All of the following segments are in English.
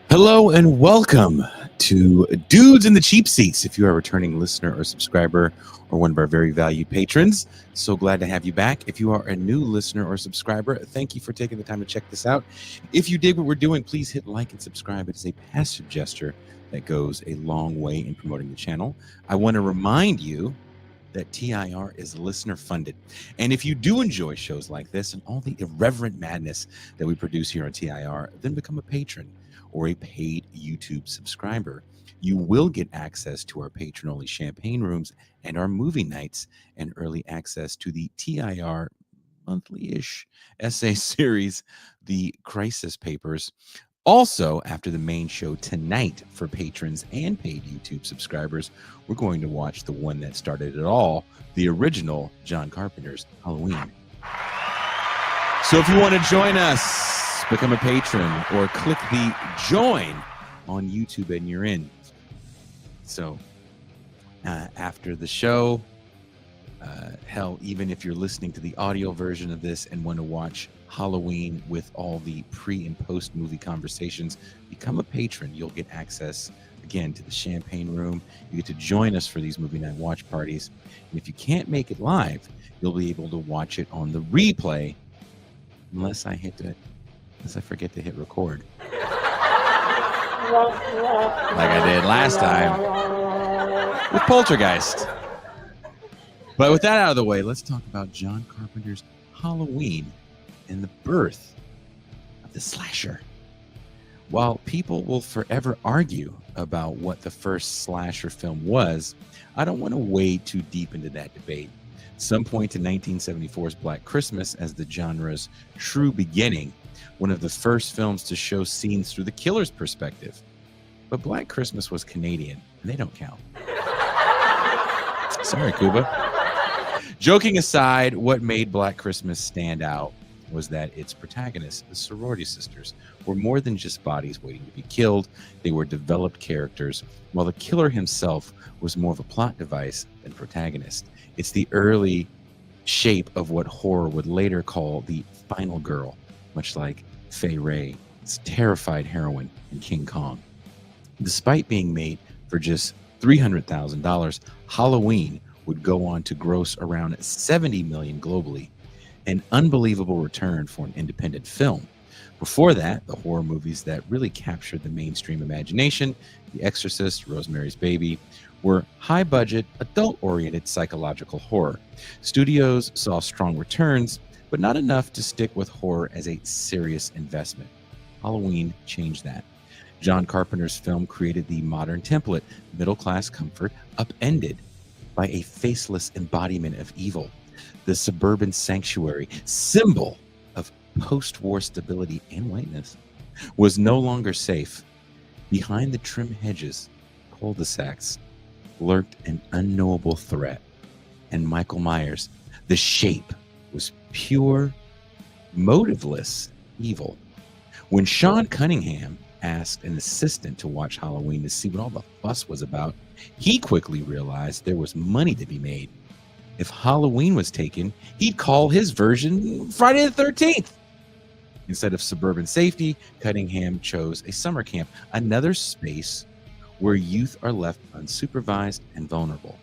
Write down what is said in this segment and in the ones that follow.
Hello and welcome to Dudes in the Cheap Seats. If you are a returning listener or subscriber or one of our very valued patrons, so glad to have you back. If you are a new listener or subscriber, thank you for taking the time to check this out. If you dig what we're doing, please hit like and subscribe. It is a passive gesture that goes a long way in promoting the channel. I want to remind you that TIR is listener funded. And if you do enjoy shows like this and all the irreverent madness that we produce here on TIR, then become a patron or a paid YouTube subscriber. You will get access to our patron only champagne rooms and our movie nights and early access to the TIR monthly ish essay series, The Crisis Papers. Also, after the main show tonight for patrons and paid YouTube subscribers, we're going to watch the one that started it all, the original John Carpenter's Halloween. So if you want to join us, become a patron or click the join on YouTube and you're in. So after the show, hell, even if you're listening to the audio version of this and want to watch Halloween with all the pre and post movie conversations, become a patron. You'll get access again to the champagne room. You get to join us for these movie night watch parties. And if you can't make it live, you'll be able to watch it on the replay unless I forget to hit record. Like I did last time with Poltergeist. But with that out of the way, let's talk about John Carpenter's Halloween and the birth of the slasher. While people will forever argue about what the first slasher film was, I don't want to wade too deep into that debate. Some point to 1974's Black Christmas as the genre's true beginning, one of the first films to show scenes through the killer's perspective. But Black Christmas was Canadian, and they don't count. Sorry, Cuba. Joking aside, what made Black Christmas stand out was that its protagonists, the sorority sisters, were more than just bodies waiting to be killed. They were developed characters, while the killer himself was more of a plot device than protagonist. It's the early shape of what horror would later call the final girl, much like Fay Wray's terrified heroine in King Kong. Despite being made for just $300,000, Halloween would go on to gross around $70 million globally, an unbelievable return for an independent film. Before that, the horror movies that really captured the mainstream imagination, The Exorcist, Rosemary's Baby, were high-budget, adult-oriented psychological horror. Studios saw strong returns, but not enough to stick with horror as a serious investment. Halloween changed that. John Carpenter's film created the modern template, middle-class comfort, upended by a faceless embodiment of evil. The suburban sanctuary, symbol of post-war stability and whiteness, was no longer safe. Behind the trim hedges, cul-de-sacs, lurked an unknowable threat. And Michael Myers, the shape, was pure, motiveless evil. When Sean Cunningham asked an assistant to watch Halloween to see what all the fuss was about, he quickly realized there was money to be made. If Halloween was taken, he'd call his version Friday the 13th. Instead of suburban safety, Cunningham chose a summer camp, another space where youth are left unsupervised and vulnerable.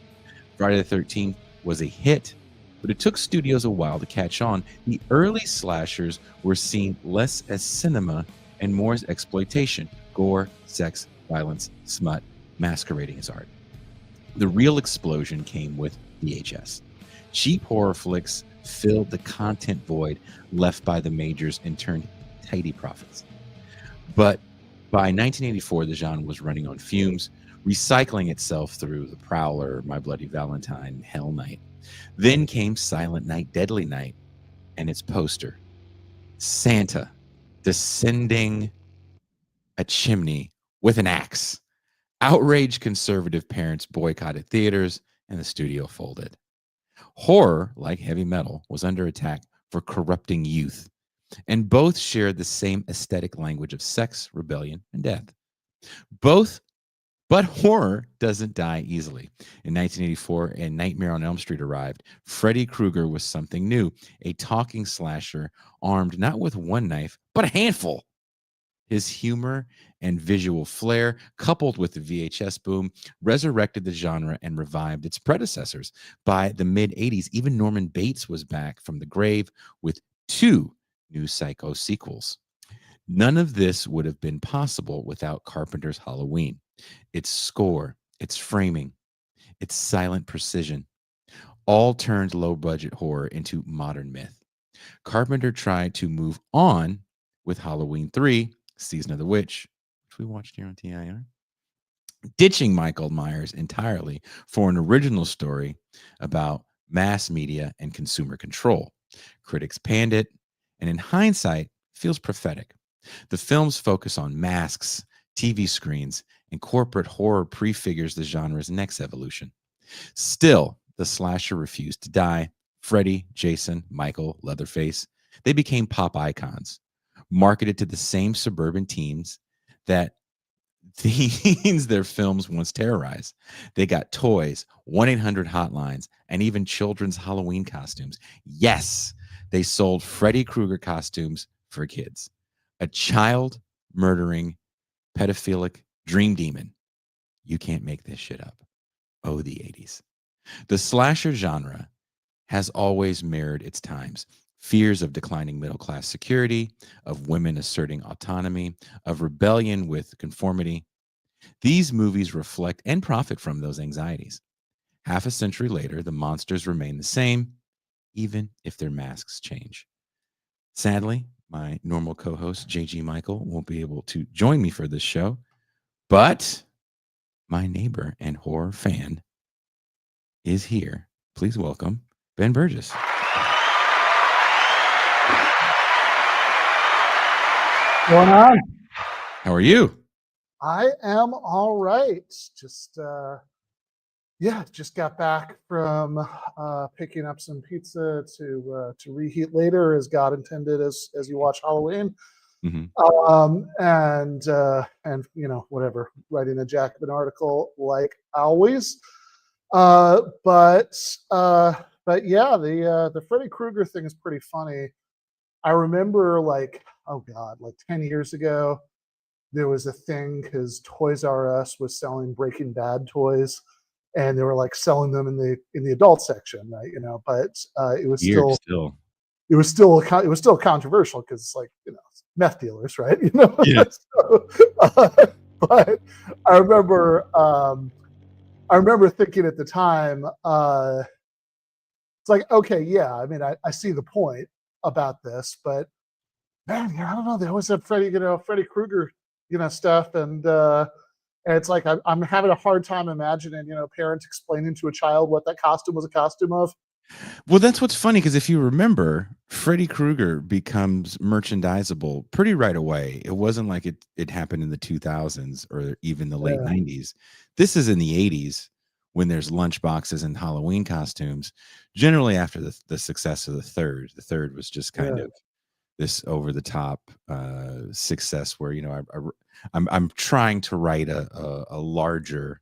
Friday the 13th was a hit, but it took studios a while to catch on. The early slashers were seen less as cinema and more as exploitation, gore, sex, violence, smut, masquerading as art. The real explosion came with VHS. Cheap horror flicks filled the content void left by the majors and turned tidy profits. But by 1984, the genre was running on fumes, recycling itself through The Prowler, My Bloody Valentine, Hell Night. Then came Silent Night, Deadly Night, and its poster, Santa descending a chimney with an axe. Outraged conservative parents boycotted theaters, and the studio folded. Horror, like heavy metal, was under attack for corrupting youth, and both shared the same aesthetic language of sex, rebellion, and death. But horror doesn't die easily. In 1984, A Nightmare on Elm Street arrived. Freddy Krueger was something new, a talking slasher armed not with one knife, but a handful. His humor and visual flair, coupled with the VHS boom, resurrected the genre and revived its predecessors. By the mid 80s, even Norman Bates was back from the grave with two new Psycho sequels. None of this would have been possible without Carpenter's Halloween. Its score, its framing, its silent precision all turned low budget horror into modern myth. Carpenter tried to move on with Halloween 3, Season of the Witch, which we watched here on TIR, ditching Michael Myers entirely for an original story about mass media and consumer control. Critics panned it, and in hindsight, feels prophetic. The film's focus on masks, TV screens, and corporate horror prefigures the genre's next evolution. Still, the slasher refused to die. Freddy, Jason, Michael, Leatherface, they became pop icons, marketed to the same suburban teens that teens their films once terrorized. They got toys, 1-800 hotlines, and even children's Halloween costumes. Yes, they sold Freddy Krueger costumes for kids. A child murdering, pedophilic dream demon. You can't make this shit up. Oh, the 80s. The slasher genre has always mirrored its times. Fears of declining middle class security, of women asserting autonomy, of rebellion with conformity. These movies reflect and profit from those anxieties. Half a century later, the monsters remain the same, even if their masks change. Sadly, my normal co host, JG Michael, won't be able to join me for this show, but my neighbor and horror fan is here. Please welcome Ben Burgess. What's going on? How are you? I am all right. Just got back from picking up some pizza to reheat later, as God intended, as you watch Halloween. And whatever, writing a Jacobin article like always. But yeah, the Freddy Krueger thing is pretty funny. I remember like 10 years ago, there was a thing because Toys R Us was selling Breaking Bad toys, and they were like selling them in the adult section, right? But it was Weird still controversial because it's like meth dealers, right? Yeah. So, but I remember thinking at the time, it's like, okay, yeah, I mean, I see the point about this, but man, I don't know. They always have Freddy Krueger, stuff, and it's like I'm having a hard time imagining, parents explaining to a child what that costume was a costume of. Well, that's what's funny because if you remember, Freddy Krueger becomes merchandisable pretty right away. It wasn't like it happened in the 2000s or even the late 90s. This is in the 80s when there's lunchboxes and Halloween costumes. Generally, after the success of the third was just kind of this over the top success where I'm trying to write a larger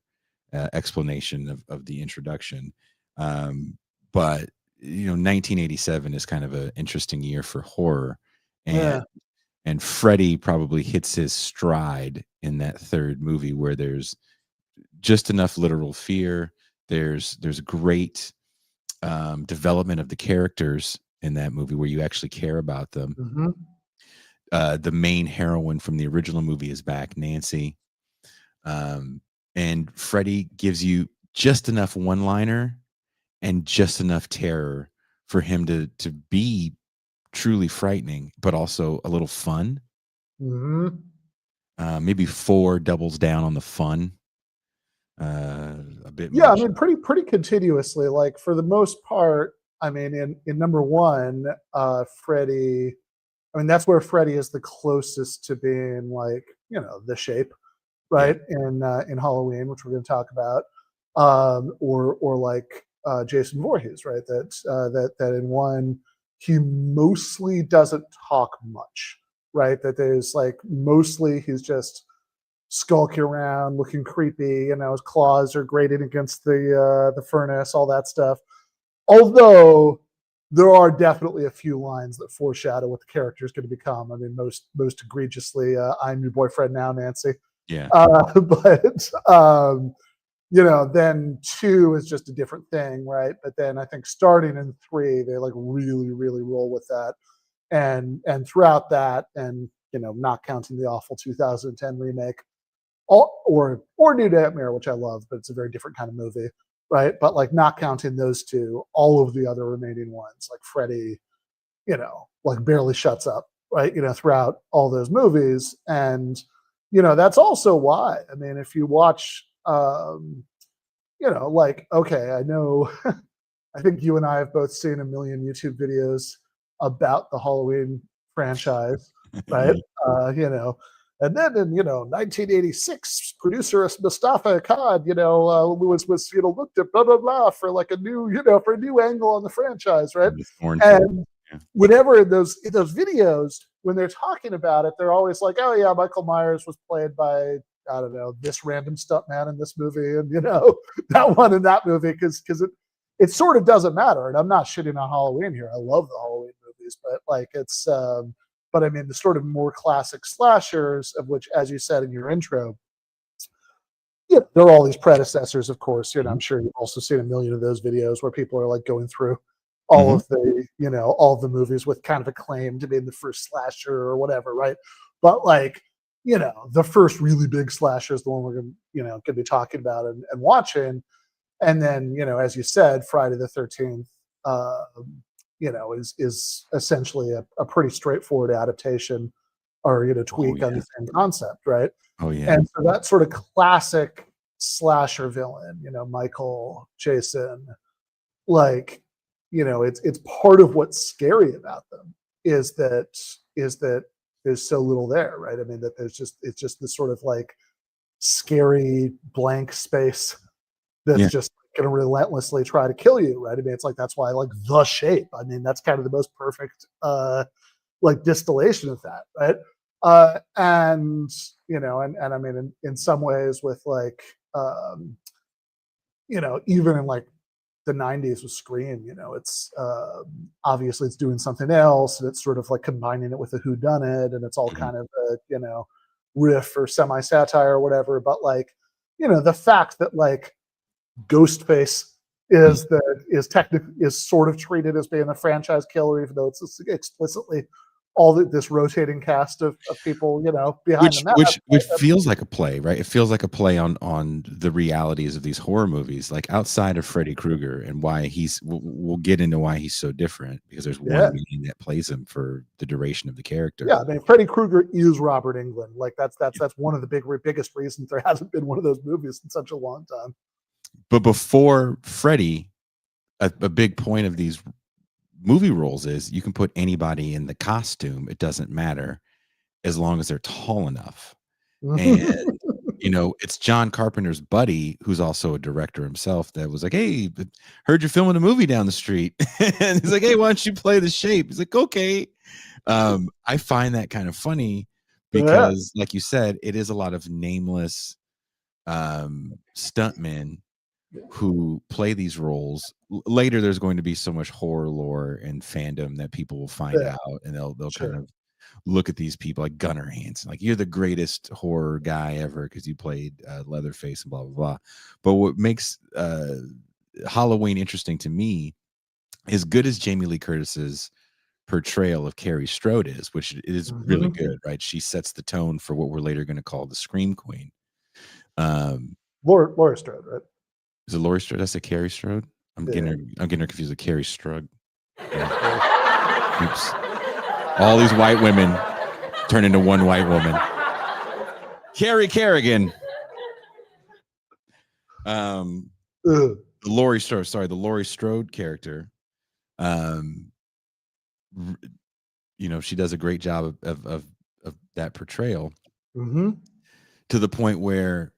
explanation of the introduction, but 1987 is kind of an interesting year for horror, and Freddy probably hits his stride in that third movie where there's just enough literal fear. There's great development of the characters in that movie where you actually care about them. The main heroine from the original movie is back, Nancy. And Freddy gives you just enough one-liner and just enough terror for him to be truly frightening, but also a little fun. Maybe 4 doubles down on the fun a bit much. I mean, pretty continuously. Like for the most part, I mean, in number one, Freddy. I mean, that's where Freddy is the closest to being like the Shape, right? Yeah. In Halloween, which we're going to talk about, or like Jason Voorhees, right? That in one he mostly doesn't talk much, right? That there's like mostly he's just skulking around, looking creepy. His claws are grating against the furnace, all that stuff. Although there are definitely a few lines that foreshadow what the character is going to become. I mean, most egregiously, "I'm your boyfriend now, Nancy." Yeah. But then 2 is just a different thing, right? But then I think starting in 3, they like really, really roll with that, and throughout that, and not counting the awful 2010 remake, or New Nightmare, which I love, but it's a very different kind of movie, right? But like not counting those 2, all of the other remaining ones, like Freddy, like barely shuts up, right? Throughout all those movies, and that's also why. I mean, if you watch, like, okay, I know, I think you and I have both seen a million YouTube videos about the Halloween franchise, right? Yeah. And then in 1986, producer Mustafa Akkad, was looked at blah blah blah for like a new for a new angle on the franchise, right? The Thornfield. And Yeah. whenever in those videos, when they're talking about it, they're always like, "Oh yeah, Michael Myers was played by, I don't know, this random stuntman in this movie, and that one in that movie," because it sort of doesn't matter. And I'm not shitting on Halloween here. I love the Halloween movies, but like but I mean the sort of more classic slashers, of which, as you said in your intro, there are all these predecessors, of course. I'm Mhm. sure you've also seen a million of those videos where people are like going through Mhm. all of the movies with kind of a claim to being the first slasher or whatever, right? But like, the first really big slasher is the one we're gonna be talking about and watching. And then, as you said, Friday the 13th, is essentially a pretty straightforward adaptation, or Oh tweak on yeah. the same concept, right? Oh yeah. And so that sort of classic slasher villain, Michael, Jason, like, it's part of what's scary about them, is that there's so little there, right? I mean, that it's just this sort of like scary blank space that's Yeah. just going to relentlessly try to kill you, right? I mean, it's like, that's why I like The Shape. I mean, that's kind of the most perfect like distillation of that, right? And and I mean, in some ways, with like even in like the 90s with Scream, it's obviously it's doing something else, and it's sort of like combining it with a whodunit, and it's all Mhm. kind of a riff or semi satire or whatever. But like, the fact that like Ghostface Mhm. is sort of treated as being a franchise killer, even though it's explicitly this rotating cast of people, behind the Which mask. which feels like a play, right? It feels like a play on the realities of these horror movies, like outside of Freddy Krueger, and why we'll get into why he's so different, because there's one Yeah, meaning that plays him for the duration of the character. yeah. I mean, Freddy Krueger is Robert Englund. Like Yeah. that's one of the biggest reasons there hasn't been one of those movies in such a long time. But before Freddy, a big point of these movie roles is you can put anybody in the costume, it doesn't matter, as long as they're tall enough. And it's John Carpenter's buddy, who's also a director himself, that was like, "Hey, heard you're filming a movie down the street." And he's like, "Hey, why don't you play the Shape?" He's like, "Okay." I find that kind of funny Yeah, because, like you said, it is a lot of nameless stuntmen who play these roles. Later, there's going to be so much horror lore and fandom that people will find yeah, out, and they'll kind sure. of look at these people like Gunnar Hansen, like, "You're the greatest horror guy ever because you played Leatherface and blah blah blah." But what makes Halloween interesting to me, as good as Jamie Lee Curtis's portrayal of Carrie Strode is, which is really Hmm. good, right? She sets the tone for what we're later going to call the Scream Queen. Um, Laura Strode, right? is it Laurie Strode? That's a Carrie Strode. Yeah. I'm getting her confused with Carrie Strug. Yeah. Oops. All these white women turn into one white woman. Carrie Kerrigan. Um, Ugh. the Laurie Strode character. Um, she does a great job of that portrayal, Mhm. to the point where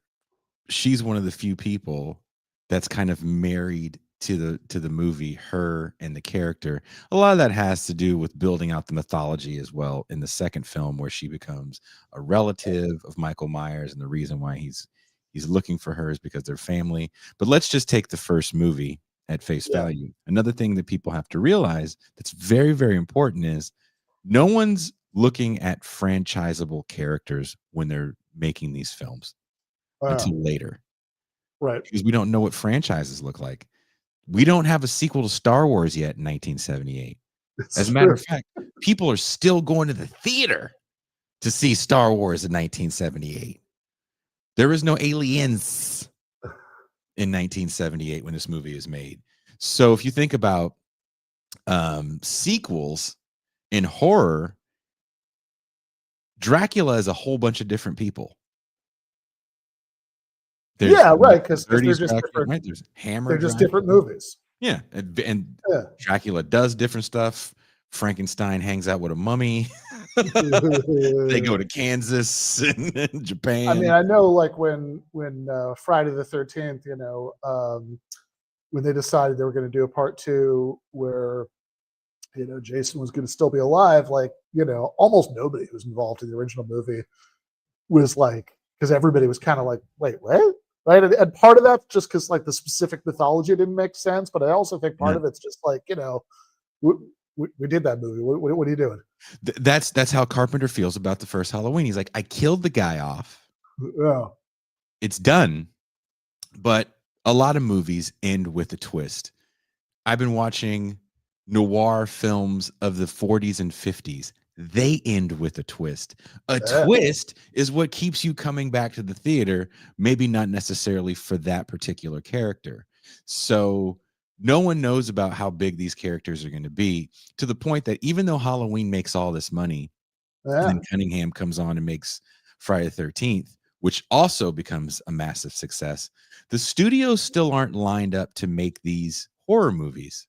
she's one of the few people that's kind of married to the movie, her and the character. A lot of that has to do with building out the mythology as well in the second film, where she becomes a relative of Michael Myers, and the reason why he's looking for her is because they're family. But let's just take the first movie, at face Yeah. value. Another thing that people have to realize that's very, very important is no one's looking at franchisable characters when they're making these films Wow. until later Right. because we don't know what franchises look like. We don't have a sequel to Star Wars yet in 1978. It's As a matter true. of fact, people are still going to the theater to see Star Wars in 1978. There is no aliens in 1978 when this movie is made. So if you think about sequels in horror, Dracula is a whole bunch of different people. There's Yeah, right. Because they're 30s just Dracula, different. right? There's Hammer They're just different Dracula. movies. Yeah, and Yeah. Dracula does different stuff. Frankenstein hangs out with a mummy. They go to Kansas and I mean, Japan. I know, like when Friday the 13th, when they decided they were going to do a part two where Jason was going to still be alive, like almost nobody who was involved in the original movie was like, because everybody was kind of like, wait, what? Right, and part of that's just because like the specific mythology didn't make sense, but I also think part Yeah. of it's just like we did that movie. What are you doing? That's how Carpenter feels about the first Halloween. He's like, I killed the guy off. Yeah. It's done. But a lot of movies end with a twist. I've been watching noir films of the 40s and 50s. They end with a twist. A twist is what keeps you coming back to the theater, maybe not necessarily for that particular character. So no one knows about how big these characters are going to be, to the point that even though Halloween makes all this money, and then Cunningham comes on and makes Friday the 13th, which also becomes a massive success, the studios still aren't lined up to make these horror movies.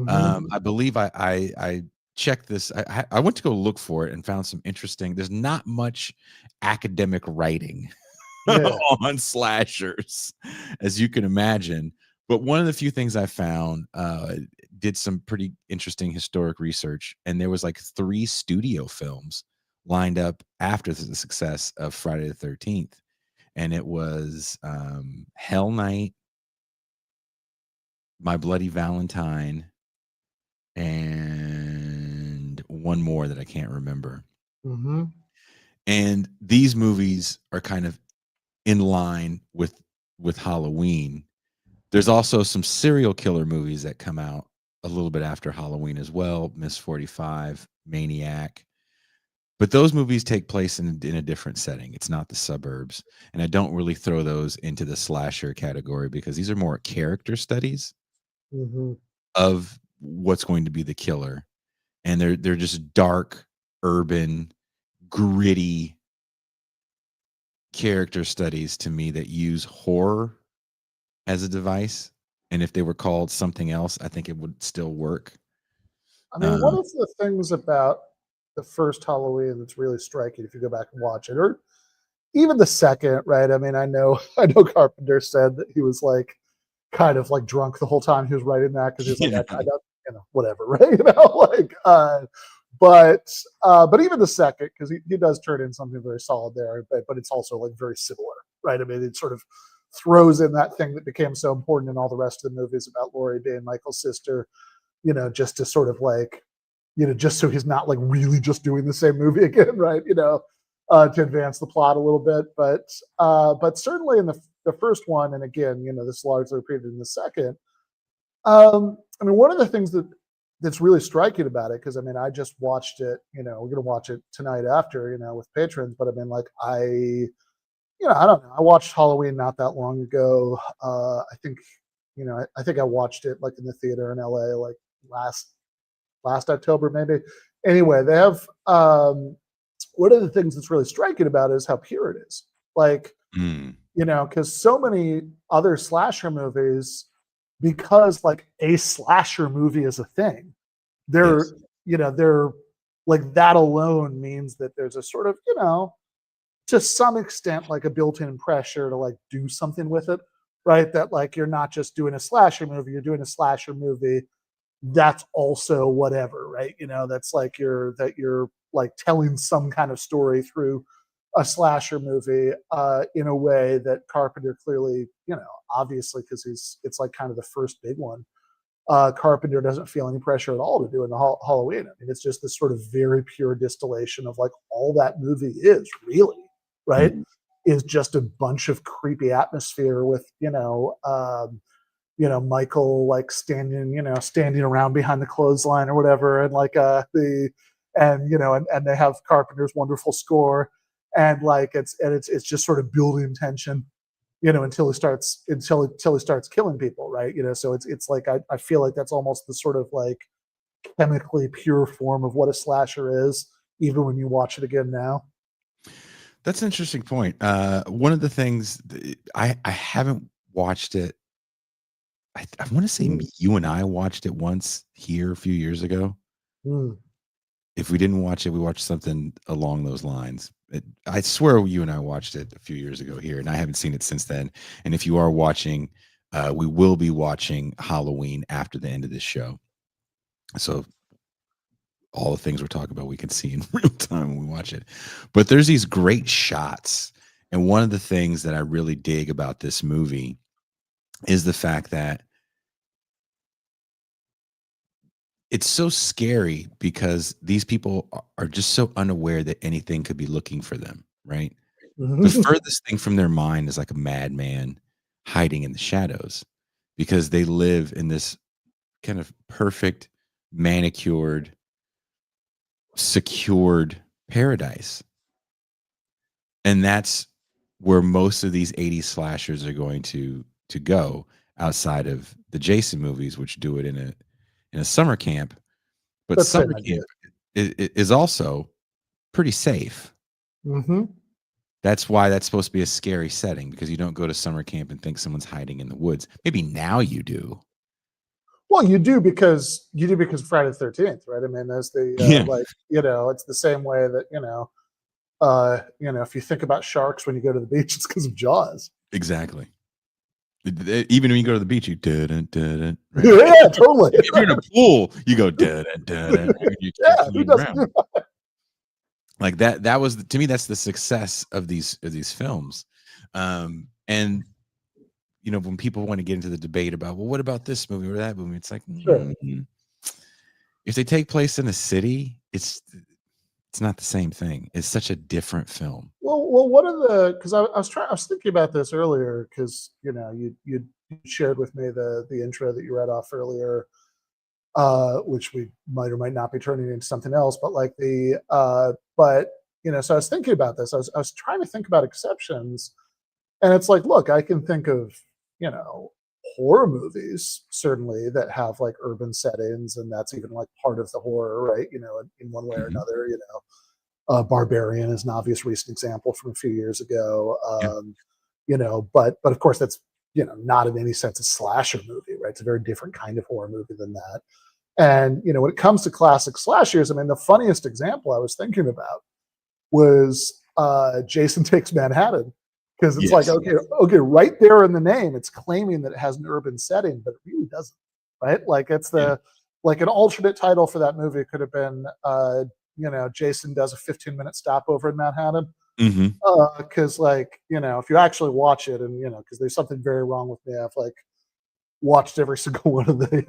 I believe I checked this. I went to go look for it and found some interesting. There's not much academic writing on slashers, as you can imagine. But one of the few things I found, did some pretty interesting historic research, and there was like 3 studio films lined up after the success of Friday the 13th, and it was Hell Night, My Bloody Valentine, and one more that I can't remember. And these movies are kind of in line with Halloween. There's also some serial killer movies that come out a little bit after Halloween as well. Miss 45, Maniac. But those movies take place in a different setting. It's not the suburbs. And I don't really throw those into the slasher category because these are more character studies of what's going to be the killer. And they're just dark, urban, gritty character studies to me that use horror as a device. And if they were called something else, I think it would still work. I mean, one of the things about the first Halloween that's really striking, if you go back and watch it, or even the second, right? I mean, I know Carpenter said that he was like kind of like drunk the whole time he was writing that because he was like, I don't, whatever, right? But even the second, because he does turn in something very solid there, but it's also like very similar, right? I mean, it sort of throws in that thing that became so important in all the rest of the movies about Laurie being Michael's sister, just to sort of like, just so he's not like really just doing the same movie again, right? To advance the plot a little bit. But certainly in the first one, and again, this is largely repeated in the second. I mean, one of the things that's really striking about it, because I mean, I just watched it. We're gonna watch it tonight after, with patrons. But I mean, like I don't know. I watched Halloween not that long ago. I think, I think I watched it like in the theater in LA like last October maybe. Anyway, they have one of the things that's really striking about it is how pure it is. Like, because so many other slasher movies, because like a slasher movie is a thing, they're they're like that alone means that there's a sort of to some extent like a built-in pressure to like do something with it, right? That like you're not just doing a slasher movie, you're doing a slasher movie that's also whatever, right? That's like you're like telling some kind of story through a slasher movie in a way that Carpenter clearly, obviously, because it's like kind of the first big one, Carpenter doesn't feel any pressure at all to do in the Halloween. I mean, it's just this sort of very pure distillation of like all that movie is really, right? Mhm. Is just a bunch of creepy atmosphere with, Michael like standing around behind the clothesline or whatever, and like and they have Carpenter's wonderful score, and like it's just sort of building tension, until he starts killing people, right? So it's like I feel like that's almost the sort of like chemically pure form of what a slasher is, even when you watch it again now. That's an interesting point. One of the things I haven't watched it. I want to say Mm. you and I watched it once here a few years ago. Mm. If we didn't watch it, we watched something along those lines. I swear you and I watched it a few years ago here, and I haven't seen it since then. And if you are watching, we will be watching Halloween after the end of this show. So all the things we're talking about, we can see in real time when we watch it. But there's these great shots. And one of the things that I really dig about this movie is the fact that it's so scary because these people are just so unaware that anything could be looking for them, right? The furthest thing from their mind is like a madman hiding in the shadows because they live in this kind of perfect, manicured, secured paradise. And that's where most of these 80s slashers are going to go outside of the Jason movies, which do it in a summer camp. But That's summer same idea. camp is also pretty safe. Mm-hmm. That's why that's supposed to be a scary setting because you don't go to summer camp and think someone's hiding in the woods. Maybe now you do. Well, you do because Friday the 13th, right? I mean, there's the Yeah, it's the same way that if you think about sharks when you go to the beach, it's because of Jaws. exactly. Even when you go to the beach, you dun, dun, dun, right? Yeah, totally. If you're in a pool, you go dun, dun, dun, dun, right? You're Yeah, who floating doesn't around. do that? Like that was to me that's the success of these films. And when people want to get into the debate about, well, what about this movie or that movie, it's like, Sure. if they take place in a city, it's not the same thing. It's such a different film. Well, what are the? Because I was thinking about this earlier because you shared with me the intro that you read off earlier, which we might or might not be turning into something else, but like but so I was thinking about this. I was trying to think about exceptions, and it's like, look, I can think of you know horror movies certainly that have like urban settings, and that's even like part of the horror, right? In one way or Mhm. another. Barbarian is an obvious recent example from a few years ago. Yeah. But of course that's not in any sense a slasher movie, right? It's a very different kind of horror movie than that. And when it comes to classic slashers, I mean, the funniest example I was thinking about was Jason Takes Manhattan, because it's like, Yes. okay, right there in the name, it's claiming that it has an urban setting, but it really doesn't, right? Like it's Yeah. like an alternate title for that movie could have been, Jason does a 15-minute stopover in Manhattan. Mhm. Because if you actually watch it, and because there's something very wrong with me, I've like watched every single one of the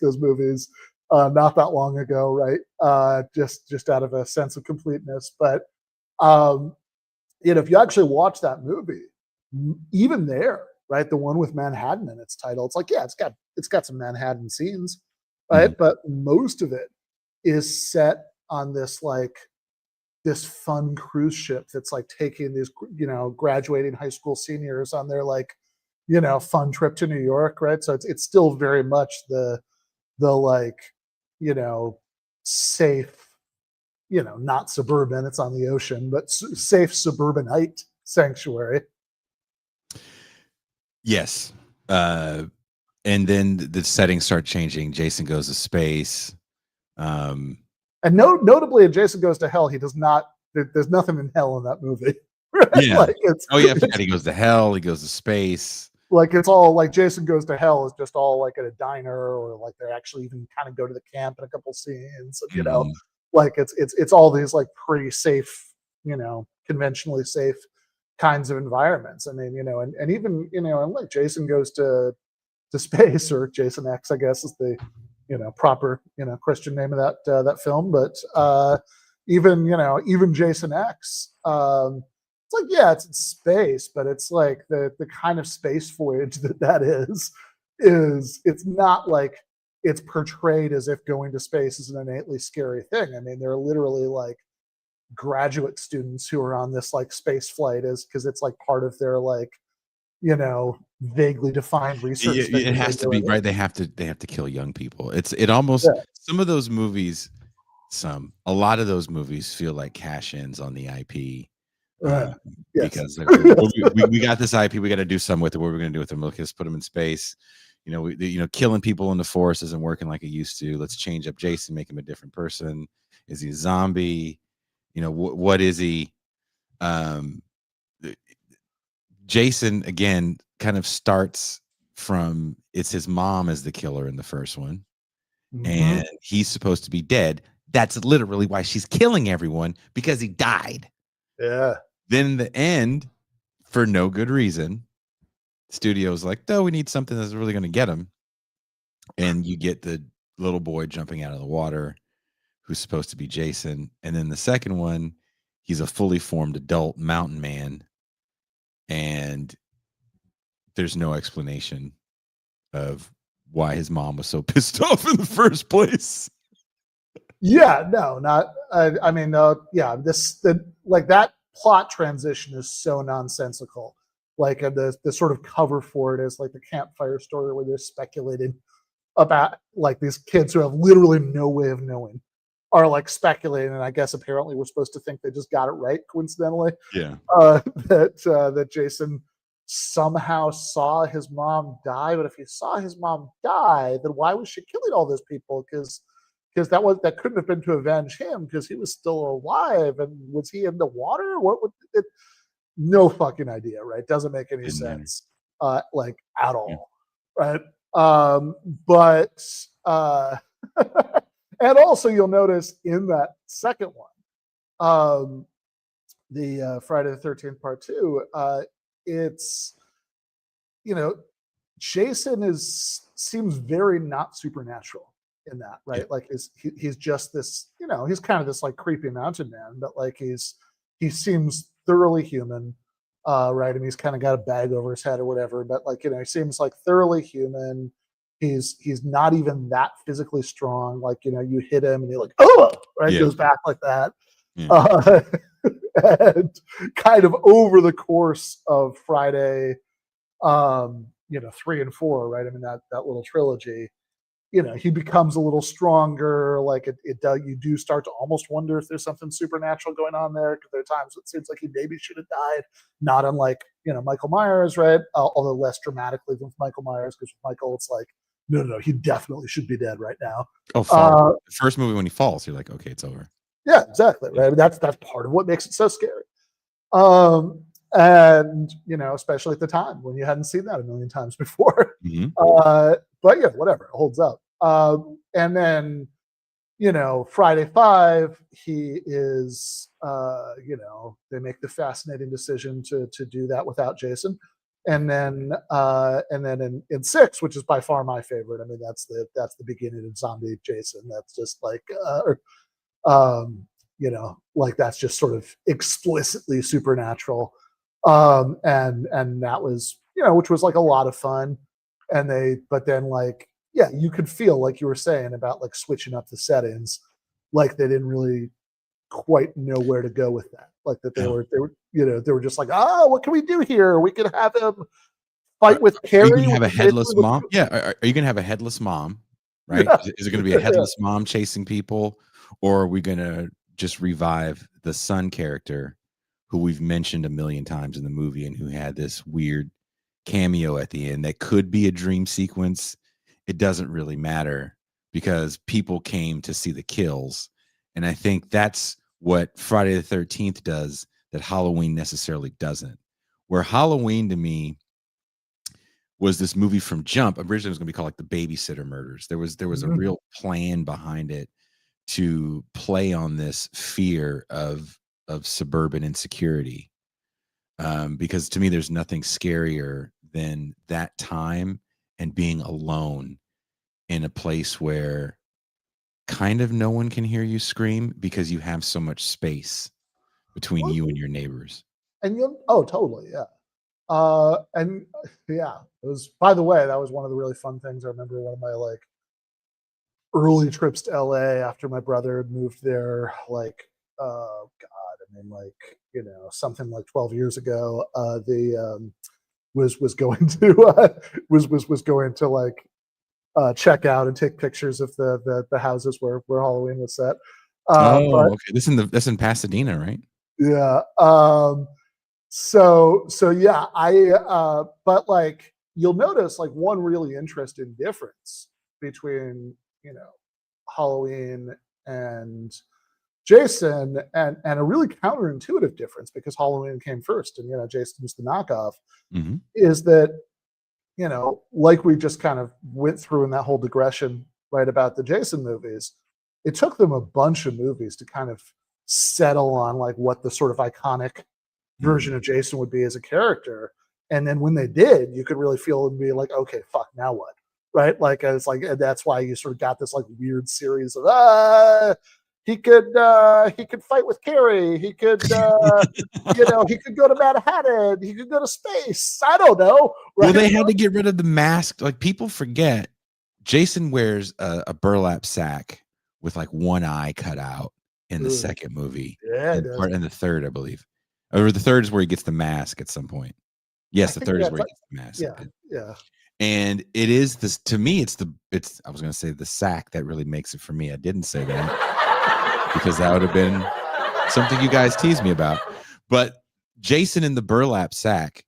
those movies not that long ago, right? Just out of a sense of completeness. But um, if you actually watch that movie, even there, right, the one with Manhattan in its title, it's like, yeah, it's got some Manhattan scenes, Mhm. right? But most of it is set on this fun cruise ship that's like taking these graduating high school seniors on their like fun trip to New York, right? So it's still very much the like you know safe, not suburban, it's on the ocean, but safe suburbanite sanctuary. Yes. Uh, and then the settings start changing. Jason goes to space. Um, And notably in Jason Goes to Hell, he does not there's nothing in hell in that movie. Right? yeah. Like it's Oh yeah, I forgot it's he goes to hell. He goes to space. like it's all like Jason Goes to Hell is just all like at a diner, or like they actually even kind of go to the camp in a couple scenes, and Mhm. like it's all these like pretty safe, conventionally safe kinds of environments. I mean, and even and like Jason Goes to to space, or Jason X, I guess is the proper Christian name of that film. But even Jason X, it's like, yeah, it's in space, but it's like the kind of space voyage that is it's not like it's portrayed as if going to space is an innately scary thing. I mean, there are literally like graduate students who are on this like space flight is because it's like part of their like vaguely defined research thing It that has they to be do. right. They have to kill young people. It almost Yeah. some of those movies, a lot of those movies feel like cash-ins on the IP. Yes. Because we got this IP, we got to do something with it. What are we going to do with them? Let's put them in space. Killing people in the forest isn't working like it used to. Let's change up Jason, make him a different person. Is he a zombie? What is he? Jason again kind of starts from it's his mom as the killer in the first one, and he's supposed to be dead. That's literally why she's killing everyone, because he died. Yeah. Then in the end, for no good reason, studio's like, no, we need something that's really going to get him. And you get the little boy jumping out of the water who's supposed to be Jason. And then the second one, he's a fully formed adult mountain man. And there's no explanation of why his mom was so pissed off in the first place. Yeah, no, not. I mean, yeah, that plot transition is so nonsensical. Like the sort of cover for it is like the campfire story where they're speculating about like these kids who have literally no way of knowing are like speculating, and I guess apparently we're supposed to think they just got it right coincidentally. Yeah. That Jason somehow saw his mom die, but if he saw his mom die, then why was she killing all those people? Because that couldn't have been to avenge him because he was still alive, and was he in the water? What would it? No fucking idea, right? Doesn't make any sense, like at all, right? But and also you'll notice in that second one, the Friday the 13th Part 2, it's Jason seems very not supernatural in that, right? Like he's just this, he's kind of this like creepy mountain man, but like he seems thoroughly human, right? And he's kind of got a bag over his head or whatever, but like he seems like thoroughly human. He's not even that physically strong. Like you hit him and he like right, goes back like that. And kind of over the course of Friday, 3 and 4, right? I mean that little trilogy, he becomes a little stronger. Like you do start to almost wonder if there's something supernatural going on there, because there are times it seems like he maybe should have died, not unlike Michael Myers, right? Although less dramatically than Michael Myers, because Michael it's like no, he definitely should be dead right now. Oh, the first movie when he falls, you're like, okay, it's over. Yeah, exactly, right? I mean, that's part of what makes it so scary. And especially at the time when you hadn't seen that a million times before. But yeah, whatever, it holds up. And then Friday 5, he is they make the fascinating decision to do that without Jason. And then in 6, which is by far my favorite, I mean that's the beginning of zombie Jason. That's just like like that's just sort of explicitly supernatural. And that was, which was like a lot of fun. But then like, yeah, you could feel like you were saying about like switching up the settings, like they didn't really quite know where to go with that. Like that they were just like, what can we do here? We could have him fight with Carrie. Are you gonna have a headless mom? Yeah. Are you gonna have a headless mom? Right? Yeah. Is it gonna be a headless mom chasing people, or are we gonna just revive the son character, who we've mentioned a million times in the movie and who had this weird cameo at the end that could be a dream sequence? It doesn't really matter because people came to see the kills. And I think that's what Friday the 13th does that Halloween necessarily doesn't. Where Halloween to me was this movie from Jump. Originally it was going to be called like the Babysitter Murders. There was a real plan behind it to play on this fear of suburban insecurity, because to me there's nothing scarier than that time and being alone in a place where kind of no one can hear you scream because you have so much space between Well, you and your neighbors. and totally, yeah. And yeah, it was. By the way, that was one of the really fun things. I remember one of my like early trips to LA after my brother had moved there. Like, God, I mean, like something like 12 years ago. The was going to was going to like check out and take pictures of the houses where Halloween was set. But Oh, okay. That's in Pasadena, right? yeah, so yeah, but like you'll notice like one really interesting difference between Halloween and Jason, and a really counterintuitive difference because Halloween came first and Jason's the knockoff, Mm-hmm. is that like we just kind of went through in that whole digression right about the Jason movies, it took them a bunch of movies to kind of settle on like what the sort of iconic version of Jason would be as a character. And then when they did, you could really feel and be like, okay, fuck, now what? Right? Like it's like that's why you sort of got this like weird series of he could fight with Carrie, he could he could go to Manhattan, he could go to space. I don't know. Well, Right? they had to get rid of the mask. Like people forget, Jason wears a burlap sack with like one eye cut out in the second movie, Yeah, it is. and the third, I believe, or the third is where he gets the mask at some point. Yes, I the think third is that's where he like, gets the mask. yeah, yeah. And it is this to me. It's I was gonna say the sack that really makes it for me. I didn't say that because that would have been something you guys teased me about. But Jason in the burlap sack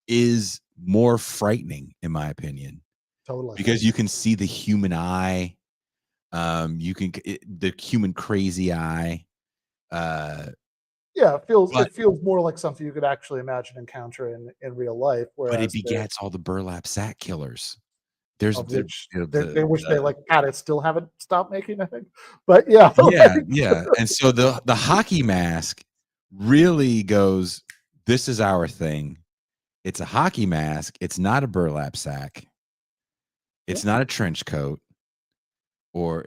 is more frightening, in my opinion, Totally. because you can see the human eye. The human crazy eye. Yeah, But it feels more like something you could actually imagine encountering in real life, but it whereas begets all the burlap sack killers. There's of which they wish they like had it still haven't stopped making, I think. But yeah, yeah, like, yeah. And so the hockey mask really goes, this is our thing. It's a hockey mask. It's not a burlap sack. yeah. It's not a trench coat, or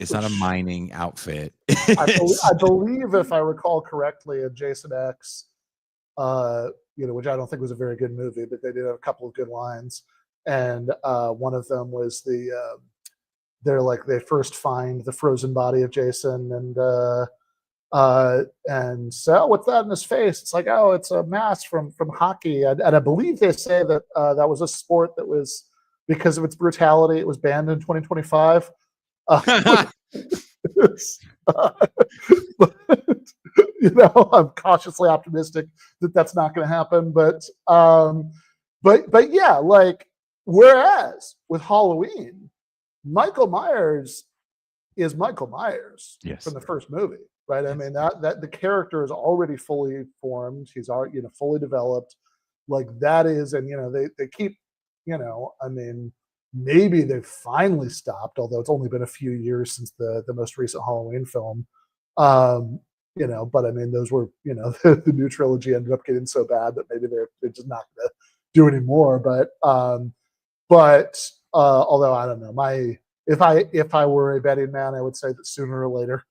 it's not a Which mining outfit. I believe, if I recall correctly, in Jason X, which I don't think was a very good movie, but they did have a couple of good lines, and one of them was they first find the frozen body of Jason, and so what's that in his face? It's like, oh, it's a mask from hockey, and I believe they say that that was a sport that was, because of its brutality, it was banned in 2025. But, I'm cautiously optimistic that that's not going to happen. But yeah, like, whereas with Halloween, Michael Myers is Michael Myers Yes. from the first movie, right? Yes. I mean that the character is already fully formed. He's already fully developed. Like that is, and they keep, I mean, maybe they've finally stopped, although it's only been a few years since the most recent Halloween film. But I mean, those were, the new trilogy ended up getting so bad that maybe they're just not going to do anymore. But although I don't know, if I were a betting man, I would say that sooner or later,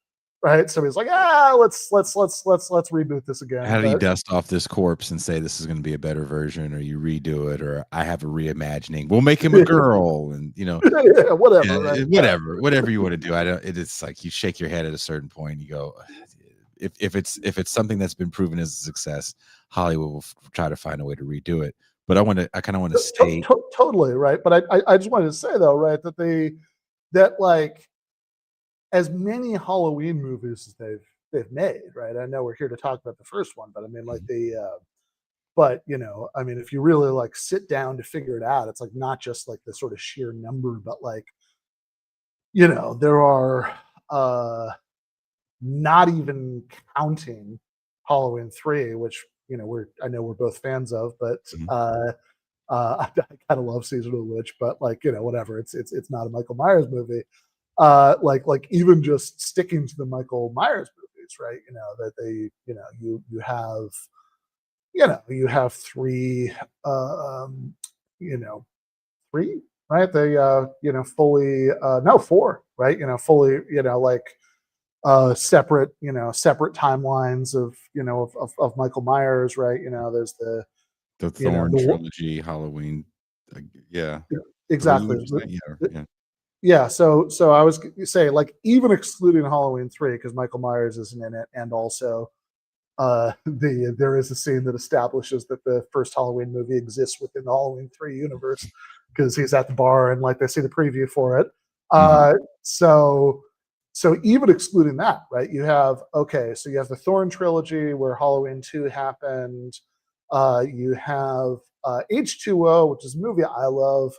right? Somebody's like, let's reboot this again. How do you But dust off this corpse and say this is going to be a better version, or you redo it, or I have a reimagining? We'll make him a girl, and yeah, whatever, right? whatever you want to do. I don't. It's like you shake your head at a certain point. And you go, if it's something that's been proven as a success, Hollywood will try to find a way to redo it. But I kind of want to stay Totally right. But I just wanted to say though, right, that like, as many Halloween movies as they've made, right? I know we're here to talk about the first one, but I mean, like but I mean, if you really like sit down to figure it out, it's like not just like the sort of sheer number, but like, there are not even counting Halloween 3, which I know we're both fans of, but I kind of love Season of the Witch, but like whatever, it's not a Michael Myers movie. Like even just sticking to the Michael Myers movies, right? That they you have you have three you know, 3, right? They you know, fully no, 4, right? You know, fully, you know, like separate, you know, separate timelines of, you know, of Michael Myers, right? You know, there's the, The you know, Thorn trilogy, Halloween. Yeah. What exactly. would you say? Yeah. Yeah. Yeah, so I was say, like, even excluding Halloween 3 because Michael Myers isn't in it, and also there is a scene that establishes that the first Halloween movie exists within the Halloween 3 universe because he's at the bar and like they see the preview for it. Mhm. Uh, so so even excluding that, right? You have okay, so you have the Thorn trilogy where Halloween 2 happened. You have H2O, which is a movie I love.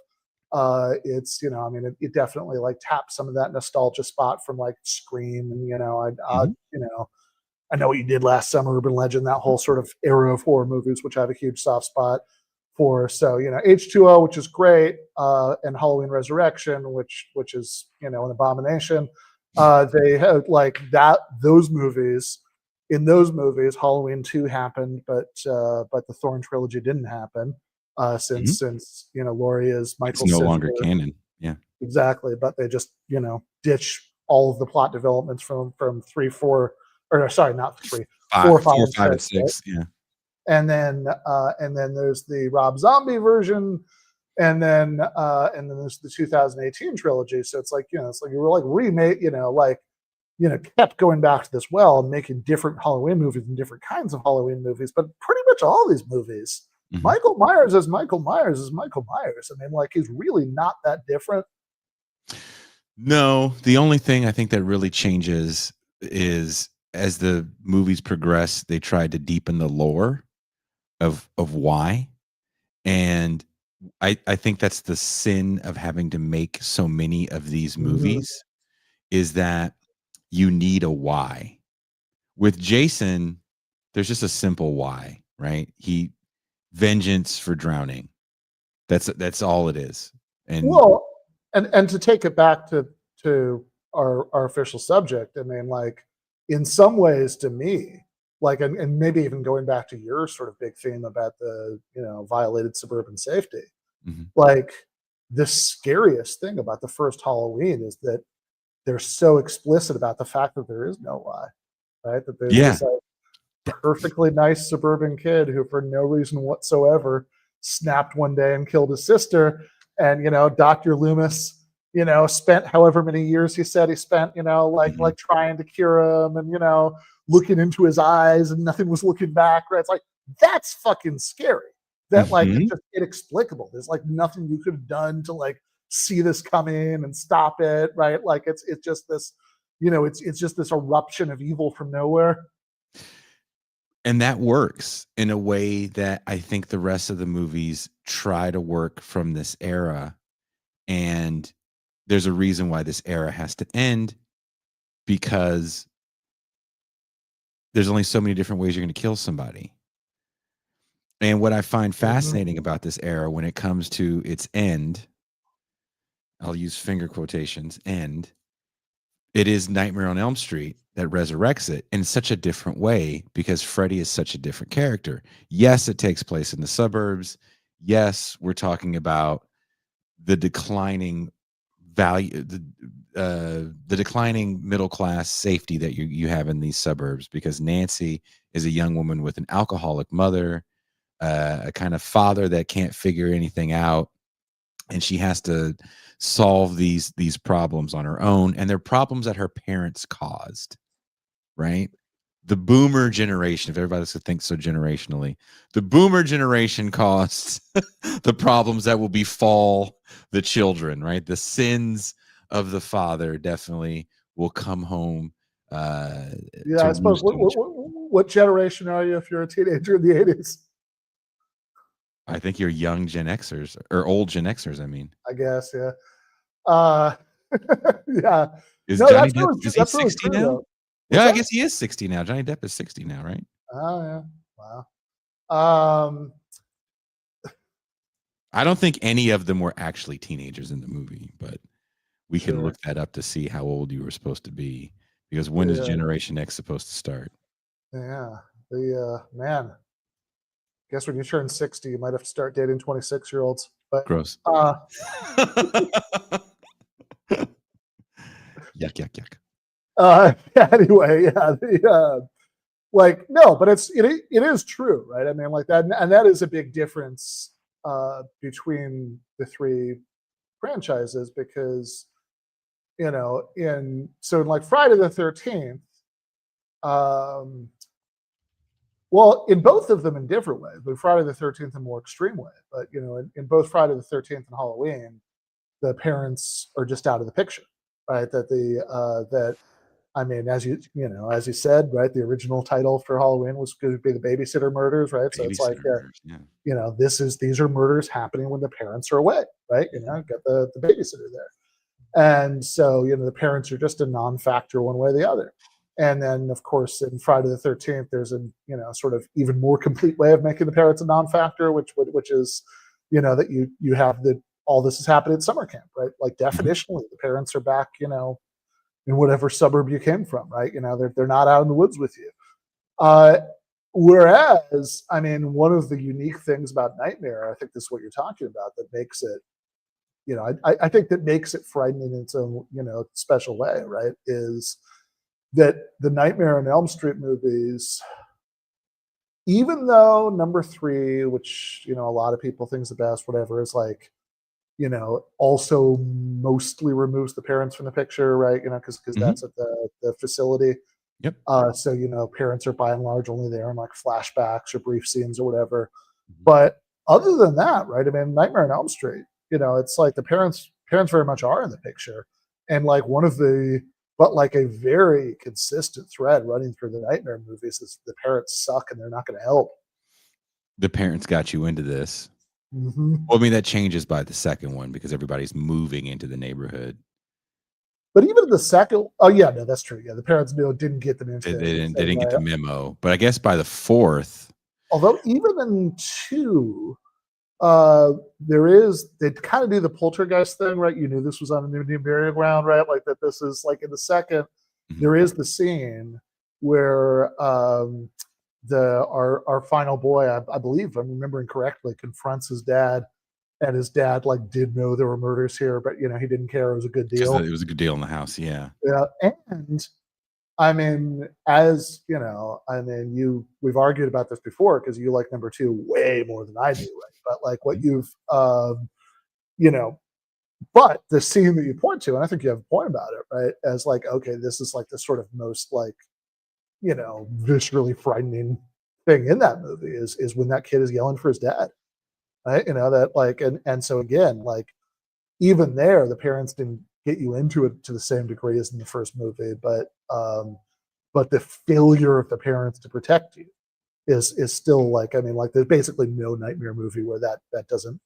It's, you know, I mean, it definitely like taps some of that nostalgia spot from like Scream, and you know, Mhm. you know, I Know What You Did Last Summer, Urban Legend, that whole sort of era of horror movies, which I have a huge soft spot for. So, you know, H2O, which is great, and Halloween Resurrection, which is, you know, an abomination. They had like that, those movies. In those movies, Halloween 2 happened, but the Thorn trilogy didn't happen. Mhm. Since you know Laurie is It's Michael's no sister. longer canon. Yeah. Exactly, but they just, you know, ditch all of the plot developments from 3, 4, or no, sorry, not 3, 4, 5, 4, and 5, and 6, right? 6. Yeah. And then there's the Rob Zombie version, and then there's the 2018 trilogy. So it's like, you know, it's like you were like remake, you know, like, you know, kept going back to this well and making different Halloween movies and different kinds of Halloween movies, but pretty much all these movies, Mhm. Michael Myers is Michael Myers is Michael Myers. I mean, like, he's really not that different. No, the only thing I think that really changes is as the movies progress, they tried to deepen the lore of why. And I think that's the sin of having to make so many of these Mhm. movies is that you need a why. With Jason, there's just a simple why, right? He vengeance for drowning. That's all it is. And Well, and to take it back to our official subject, I mean, like, in some ways, to me, like, and maybe even going back to your sort of big theme about the, you know, violated suburban safety, mhm. like, the scariest thing about the first Halloween is that they're so explicit about the fact that there is no lie, right? That there's Yeah. this like perfectly nice suburban kid who, for no reason whatsoever, snapped one day and killed his sister. And you know, Dr. Loomis, you know, spent however many years he said he spent, you know, Mhm. like trying to cure him, and you know, looking into his eyes, and nothing was looking back. Right? It's like that's fucking scary. That like it's Mhm. just inexplicable. There's like nothing you could have done to like see this coming and stop it. Right? Like it's just this, you know, it's just this eruption of evil from nowhere. And that works in a way that I think the rest of the movies try to work from this era, and there's a reason why this era has to end because there's only so many different ways you're gonna kill somebody. And what I find Mhm. fascinating about this era when it comes to its end, I'll use finger quotations, "end," it is Nightmare on Elm Street that resurrects it in such a different way because Freddy is such a different character. Yes, it takes place in the suburbs. Yes, we're talking about the declining value, the declining middle class safety that you have in these suburbs because Nancy is a young woman with an alcoholic mother, a kind of father that can't figure anything out, and she has to solve these problems on her own, and they're problems that her parents caused, right? The boomer generation, if everybody else think so generationally, the boomer generation caused the problems that will befall the children, right? The sins of the father definitely will come home uh, Yeah, to I suppose. roost on the What generation are you if you're a teenager in the 80s? I think you're young Gen Xers or old Gen Xers, I mean. I guess, yeah. Uh, yeah. Is No, Johnny Depp is he that's really 60 true now? though. Yeah, What's I that? guess he is 60 now. Johnny Depp is 60 now, right? Oh yeah. Wow. I don't think any of them were actually teenagers in the movie, but we can look Sure. that up to see how old you were supposed to be because when is Yeah. Generation X supposed to start? Yeah. The man. Guess when you turn 60, you might have to start dating 26-year-olds. But Gross. uh, Yuck, yuck, yuck. anyway, yeah, like no, but it is true, right? I mean, like that, and that is a big difference between the three franchises because in like Friday the 13th, um, well, in both of them in different ways, but Friday the 13th in a more extreme way. But in both Friday the 13th and Halloween, the parents are just out of the picture, right? That I mean, as you said, right, the original title for Halloween was going to be the babysitter murders, right? So it's like, Babysitter murders. Yeah. these are murders happening when the parents are away, right? Get the babysitter there, and so the parents are just a non-factor one way or the other. And then, of course, in Friday the 13th, there's a sort of even more complete way of making the parents a non-factor, which is that you have the all this is happening at summer camp, right? Like Mhm. definitionally, the parents are back, in whatever suburb you came from, right? They're not out in the woods with you. Uh, Whereas, I mean, one of the unique things about Nightmare, I think this is what you're talking about, that makes it, I think that makes it frightening in its own, special way, right? Is that the Nightmare on Elm Street movies, even though number three, which a lot of people think is the best, whatever, is like also mostly removes the parents from the picture, right? Because Mhm. that's at the facility. Yep. So parents are by and large only there in like flashbacks or brief scenes or whatever. Mhm. But other than that, right? I mean, Nightmare on Elm Street, it's like the parents very much are in the picture, and like but like a very consistent thread running through the Nightmare movies is the parents suck and they're not going to help. The parents got you into this. Mm-hmm. Well, I mean, that changes by the second one because everybody's moving into the neighborhood. But even the second, oh yeah, no, that's true. Yeah, the parents didn't get them into They anything, didn't get right? the memo, but I guess by the fourth, Although even in two, they kind of do the poltergeist thing, right? You knew this was on a new burial ground, right? Like that. This is like in the second, Mhm. there is the scene where the our final boy, I believe, if I'm remembering correctly, confronts his dad, and his dad like did know there were murders here, but he didn't care. It was a good Because deal. it was a good deal in the house. Yeah. Yeah, and I mean, as I mean, we've argued about this before because you like number two way more than I do, right? But like what Mhm. you've, you know, but the scene that you point to, and I think you have a point about it, right? As like, okay, this is like the sort of most like, viscerally frightening thing in that movie is when that kid is yelling for his dad, right? That like, and so again, like even there, the parents didn't get you into it to the same degree as in the first movie, but the failure of the parents to protect you is still like, I mean, like there's basically no Nightmare movie where that doesn't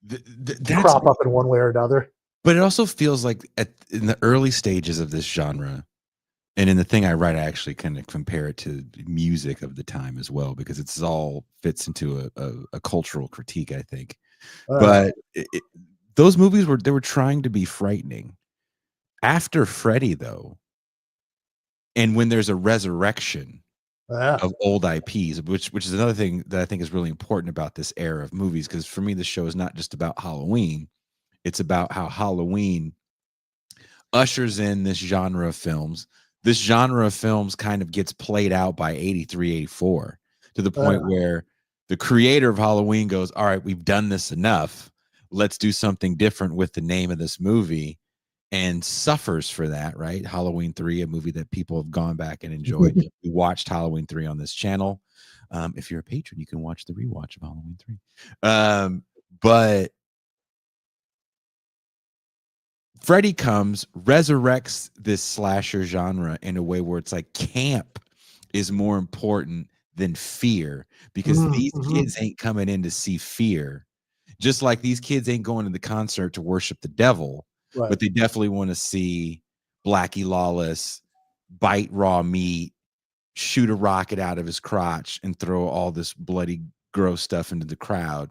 That's, crop up in one way or another. but it also feels like in the early stages of this genre, and in the thing I write, I actually kind of compare it to music of the time as well because it's all fits into a cultural critique, I think. Uh, But those movies were trying to be frightening. After Freddy, though, and when there's a resurrection yeah. of old IPs, which is another thing that I think is really important about this era of movies, because for me, the show is not just about Halloween; it's about how Halloween ushers in this genre of films. This genre of films kind of gets played out by 83, 84 to the point where the creator of Halloween goes, all right, we've done this enough. Let's do something different with the name of this movie, and suffers for that, right? Halloween 3, a movie that people have gone back and enjoyed. We watched Halloween 3 on this channel. If you're a patron, you can watch the rewatch of Halloween 3. But Freddy comes, resurrects this slasher genre in a way where it's like camp is more important than fear because these Mm-hmm. kids ain't coming in to see fear. Just like these kids ain't going to the concert to worship the devil, Right. but they definitely want to see Blackie Lawless bite raw meat, shoot a rocket out of his crotch, and throw all this bloody, gross stuff into the crowd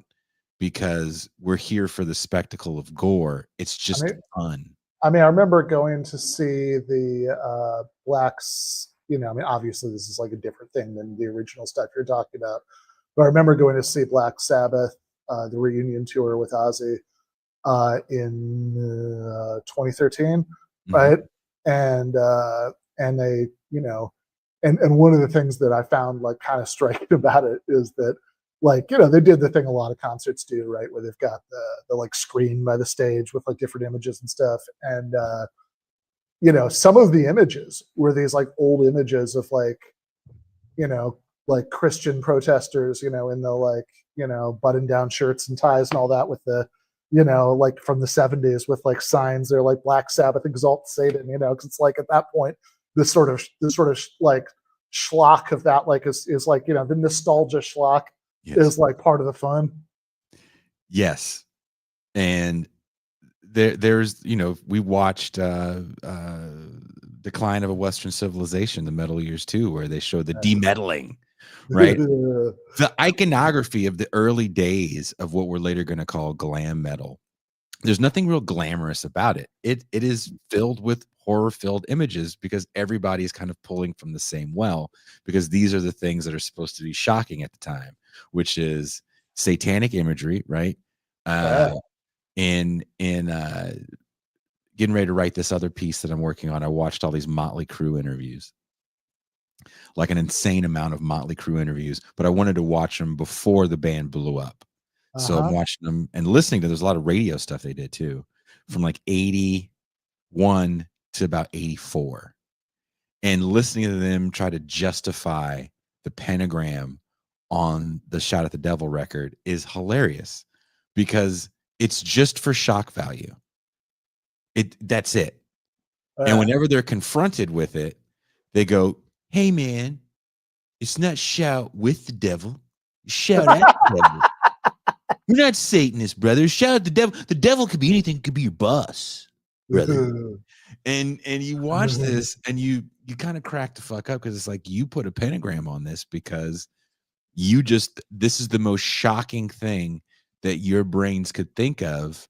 because we're here for the spectacle of gore. It's I just mean, fun. I remember going to see the Blacks. I mean, obviously this is like a different thing than the original stuff you're talking about. But I remember going to see Black Sabbath the reunion tour with Ozzy in 2013, right? And they, and one of the things that I found like kind of striking about it is that like they did the thing a lot of concerts do, right, where they've got the like screen by the stage with like different images and stuff, and some of the images were these like old images of you know like Christian protesters, in the like button down shirts and ties and all that with the like from the 70s with like signs they're like Black Sabbath exalt Satan, because it's like at that point this sort of like schlock of that like is like the nostalgia schlock is like part of the fun. Yes. And there's we watched Decline of a Western Civilization, the Metal Years 2, where they show the demetalling, right? The iconography of the early days of what we're later going to call glam metal. There's nothing real glamorous about it. It is filled with horror-filled images because everybody is kind of pulling from the same well, because these are the things that are supposed to be shocking at the time, which is satanic imagery, right? In getting ready to write this other piece that I'm working on, I watched all these Motley Crue interviews, like an insane amount of Motley Crue interviews, but I wanted to watch them before the band blew up. So I'm watching them and listening to, there's a lot of radio stuff they did too, from like 81 to about 84. And listening to them try to justify the pentagram on the Shout at the Devil record is hilarious, because it's just for shock value. That's it. And whenever they're confronted with it, they go, "Hey man, it's not shout with the devil, shout at the devil. We're not Satanists, brother. Shout at the devil. The devil could be anything. It could be your boss, brother." And you watch this and you kind of crack the fuck up, because it's like, you put a pentagram on this because this is the most shocking thing that your brains could think of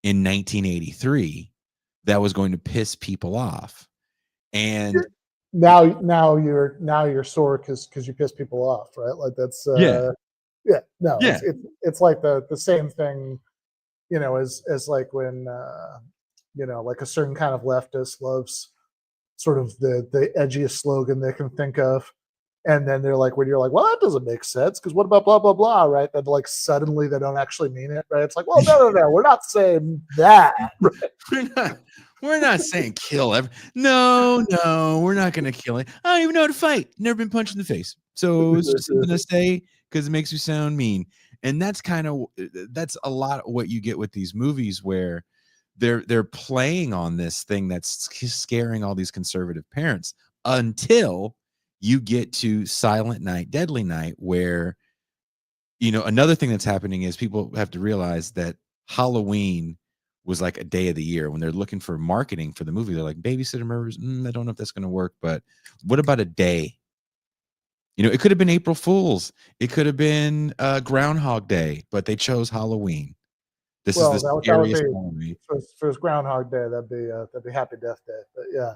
in 1983 that was going to piss people off. And now you're sore because you piss people off, right? Like that's it's like the same thing, as like when like a certain kind of leftist loves sort of the edgiest slogan they can think of, and then they're like, when you're like, well, that doesn't make sense because what about blah blah blah, right? Then like suddenly they don't actually mean it, right? It's like, well, no, we're not saying that. Right? We're not saying kill no, we're not gonna kill it. I don't even know how to fight. Never been punched in the face, so it's just something to say because it makes you sound mean. And that's a lot of what you get with these movies, where they're playing on this thing that's scaring all these conservative parents, until you get to Silent Night, Deadly Night, where another thing that's happening is people have to realize that Halloween was like a day of the year. When they're looking for marketing for the movie, they're like, babysitter murders, I don't know if that's going to work, but what about a day? It could have been April Fool's, it could have been Groundhog Day, but they chose Halloween. This is the scariest movie. For Groundhog Day, that'd be Happy Death Day, but yeah.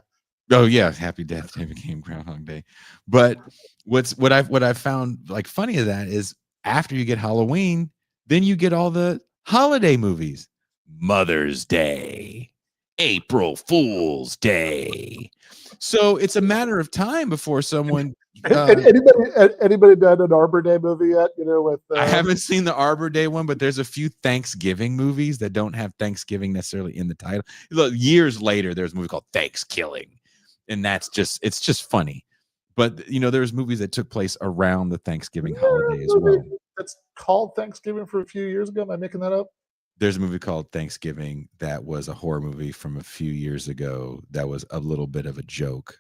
Oh yeah, Happy Death Day became Groundhog Day. But what I've found like funny of that is, after you get Halloween, then you get all the holiday movies. Mother's Day, April Fool's Day. So it's a matter of time before someone. Anybody done an Arbor Day movie yet? I haven't seen the Arbor Day one, but there's a few Thanksgiving movies that don't have Thanksgiving necessarily in the title. Look, years later, there's a movie called Thanksgiving, and it's just funny. But there's movies that took place around the Thanksgiving holiday as well. That's called Thanksgiving for a few years ago. Am I making that up? There's a movie called Thanksgiving that was a horror movie from a few years ago that was a little bit of a joke.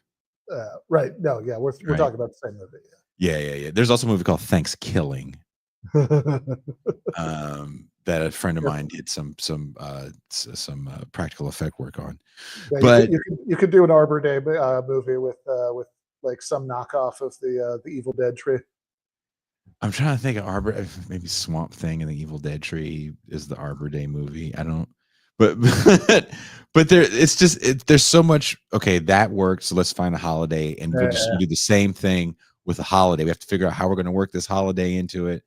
Right. No, yeah, we're talking about the same movie. Yeah. There's also a movie called Thanksgiving. That a friend of mine did some practical effect work on. Yeah, but you could do an Arbor Day movie with like some knockoff of the Evil Dead tree. I'm trying to think of Arbor, maybe Swamp Thing and the Evil Dead tree is the Arbor Day movie. I don't, but there's so much. Okay, that works. So let's find a holiday, and we'll just do the same thing with a holiday. We have to figure out how we're going to work this holiday into it.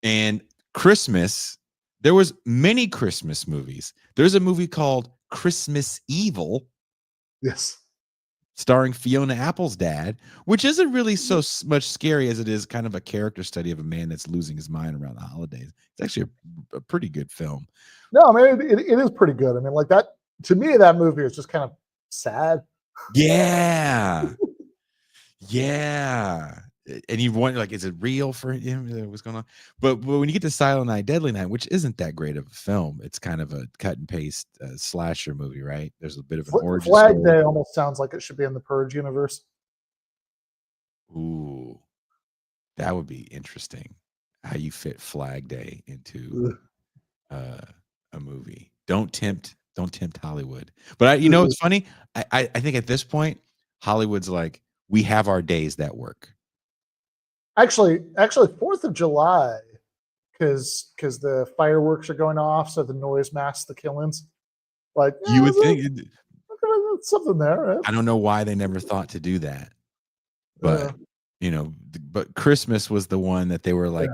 And Christmas, there was many Christmas movies. There's a movie called Christmas Evil, Yes. starring Fiona Apple's dad, which isn't really so much scary as it is kind of a character study of a man that's losing his mind around the holidays. It's actually a pretty good film. No, I mean it is pretty good. I mean, like that to me, that movie is just kind of sad. Yeah. Yeah. And you wonder, like, is it real for him? What's going on? But when you get to Silent Night, Deadly Night, which isn't that great of a film, it's kind of a cut and paste slasher movie, right? There's a bit of an origin Flag story. Day almost sounds like it should be in the Purge universe. Ooh, that would be interesting. How you fit Flag Day into a movie? Don't tempt Hollywood. But you know, it's funny. I think at this point, Hollywood's like, we have our days that work. Actually, 4th of July, because the fireworks are going off, so the noise masks the killings. Like You would think. something there. Right? I don't know why they never thought to do that, but you know, but Christmas was the one that they were like,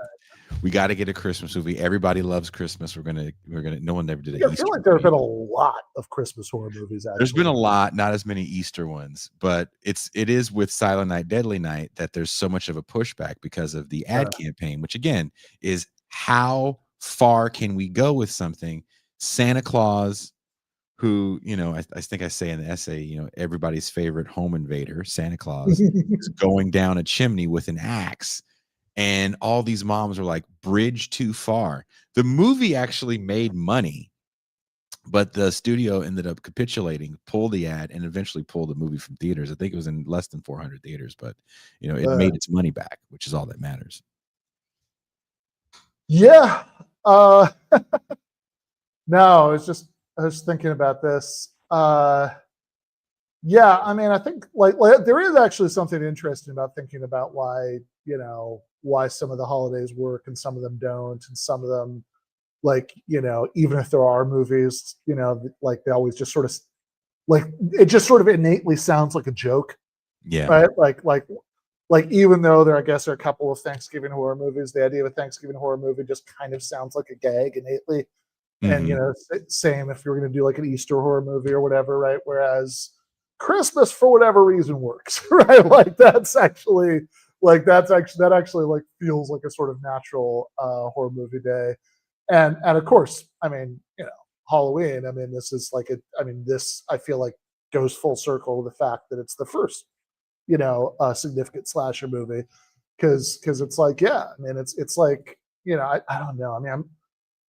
we got to get a Christmas movie. Everybody loves Christmas. We're gonna. No one ever did it. I feel like there have been a lot of Christmas horror movies. Actually. There's been a lot, not as many Easter ones, but it is with Silent Night, Deadly Night that there's so much of a pushback because of the ad campaign, which again is how far can we go with something? Santa Claus, who, you know, I think I say in the essay, you know, everybody's favorite home invader, Santa Claus, is going down a chimney with an axe. And all these moms are like, bridge too far. The movie actually made money, but the studio ended up capitulating, pulled the ad, and eventually pulled the movie from theaters. I think it was in less than 400 theaters, but you know, it made its money back, which is all that matters. Yeah. No, I was thinking about this. Yeah, I mean, I think like there is actually something interesting about thinking about why, you know, why some of the holidays work and some of them don't, and some of them, like, you know, even if there are movies, you know, like they always just sort of like it just sort of innately sounds like a joke. Yeah. Right? Like even though I guess there are a couple of Thanksgiving horror movies, the idea of a Thanksgiving horror movie just kind of sounds like a gag innately. And you know, same if you're going to do like an Easter horror movie or whatever, right? Whereas Christmas, for whatever reason, works, right? Like that actually like feels like a sort of natural horror movie day. And of course, I mean, you know, Halloween. I mean, this is like this I feel like goes full circle to the fact that it's the first, you know, significant slasher movie, because it's like, yeah, I mean, it's like, you know, I don't know. I mean, I'm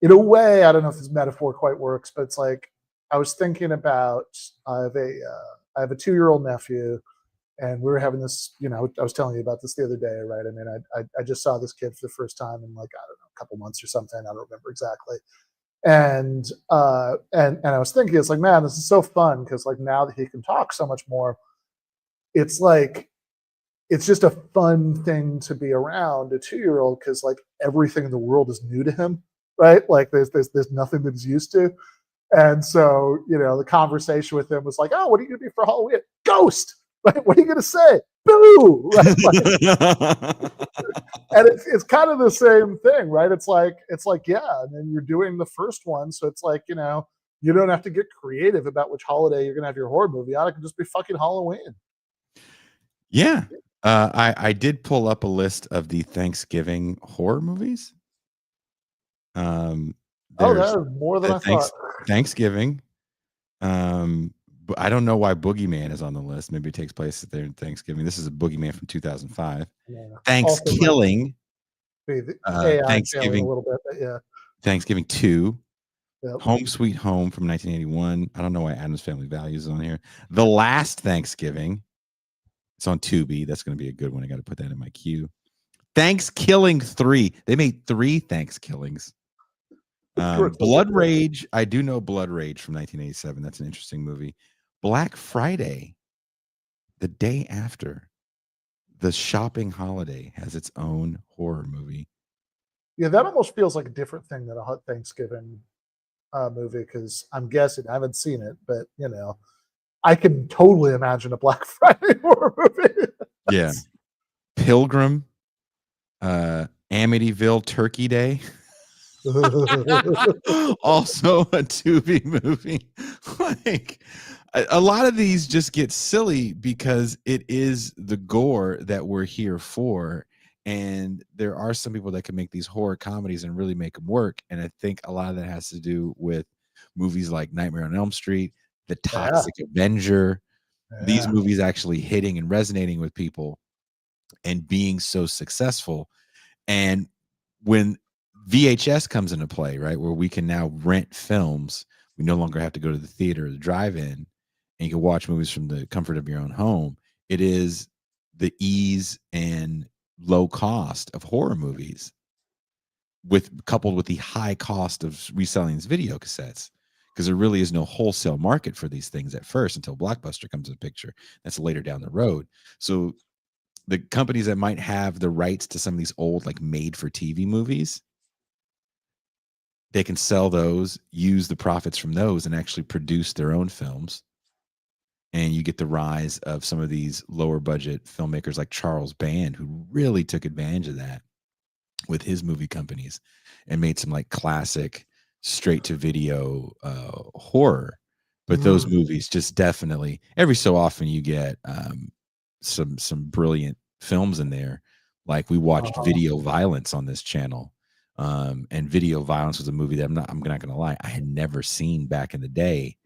in a way, I don't know if this metaphor quite works, but it's like I was thinking about I have a 2-year-old nephew, and we were having this, you know, I was telling you about this the other day, right? I mean, I just saw this kid for the first time in like, I don't know, a couple months or something. I don't remember exactly. And I was thinking, it's like, man, this is so fun because like now that he can talk so much more, it's like it's just a fun thing to be around a 2-year-old because like everything in the world is new to him, right? Like there's nothing that he's used to. And so, you know, the conversation with him was like, oh, what are you going to be for Halloween? Ghost, right? What are you going to say? Boo, right? Like, and it's kind of the same thing, right? It's like, yeah, and then you're doing the first one. So it's like, you know, you don't have to get creative about which holiday you're going to have your horror movie on. It can just be fucking Halloween. Yeah. I did pull up a list of the Thanksgiving horror movies. That is more than I thought. Thanksgiving. But I don't know why Boogeyman is on the list. Maybe it takes place there in Thanksgiving. This is a Boogeyman from 2005. Yeah. Thanksgiving. Thanksgiving a little bit, but yeah. Thanksgiving 2. Yep. Home Sweet Home from 1981. I don't know why Addams Family Values is on here. The Last Thanksgiving. It's on Tubi. That's going to be a good one. I got to put that in my queue. Thanksgiving 3. They made 3 Thanksgivings. Blood Rage. I do know Blood Rage from 1987. That's an interesting movie. Black Friday, the day after the shopping holiday, has its own horror movie. Yeah, that almost feels like a different thing than a Thanksgiving movie, because I'm guessing, I haven't seen it, but you know, I can totally imagine a Black Friday horror movie. Yeah. Pilgrim, Amityville Turkey Day. Also a Tubi movie. Like a lot of these just get silly because it is the gore that we're here for. And there are some people that can make these horror comedies and really make them work. And I think a lot of that has to do with movies like Nightmare on Elm Street, The Yeah, Toxic Avenger, these yeah, movies actually hitting and resonating with people and being so successful. And when VHS comes into play, right, where we can now rent films, we no longer have to go to the theater or the drive-in, and you can watch movies from the comfort of your own home. It is the ease and low cost of horror movies with coupled with the high cost of reselling these video cassettes, because there really is no wholesale market for these things at first until Blockbuster comes in the picture. That's later down the road. So the companies that might have the rights to some of these old like made for TV movies, they can sell those, use the profits from those, and actually produce their own films. And you get the rise of some of these lower budget filmmakers like Charles Band, who really took advantage of that with his movie companies and made some like classic straight to video horror. But those mhm, movies just definitely every so often you get some brilliant films in there. Like we watched uh-huh, Video Violence on this channel. And Video Violence was a movie that I'm not gonna lie, I had never seen back in the day.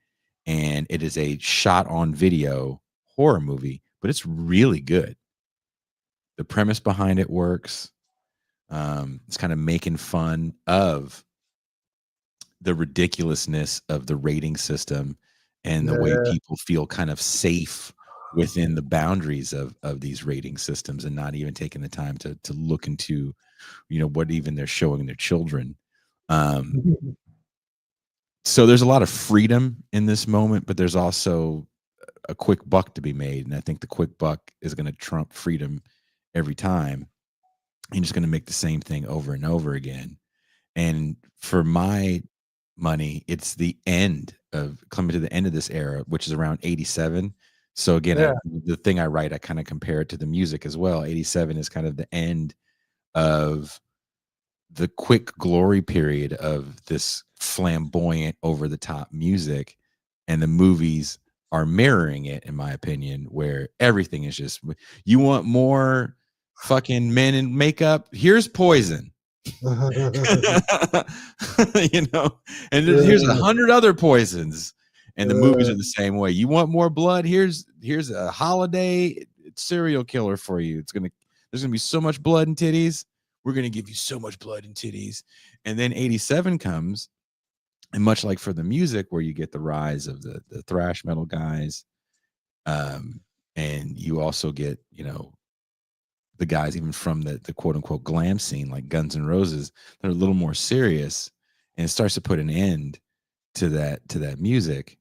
And it is a shot on video horror movie, but it's really good. The premise behind it works. It's kind of making fun of the ridiculousness of the rating system and the way yeah, people feel kind of safe within the boundaries of these rating systems and not even taking the time to look into, you know, what even they're showing their children. Um, mhm, so there's a lot of freedom in this moment, but there's also a quick buck to be made. And I think the quick buck is going to trump freedom every time. You're just going to make the same thing over and over again. And for my money, it's the end of coming to the end of this era, which is around 87. So again, yeah, the thing I write, I kind of compare it to the music as well. 87 is kind of the end of the quick glory period of this flamboyant, over the top music, and the movies are mirroring it, in my opinion, where everything is just you want more fucking men in makeup. Here's Poison. You know, and here's yeah, 100 other poisons, and the movies uh, are the same way. You want more blood? Here's a holiday serial killer for you. There's gonna be so much blood and titties. We're gonna give you so much blood and titties. And then 87 comes, and much like for the music, where you get the rise of the thrash metal guys, um, and you also get, you know, the guys even from the quote unquote glam scene like Guns N' Roses, they're a little more serious, and it starts to put an end to that music.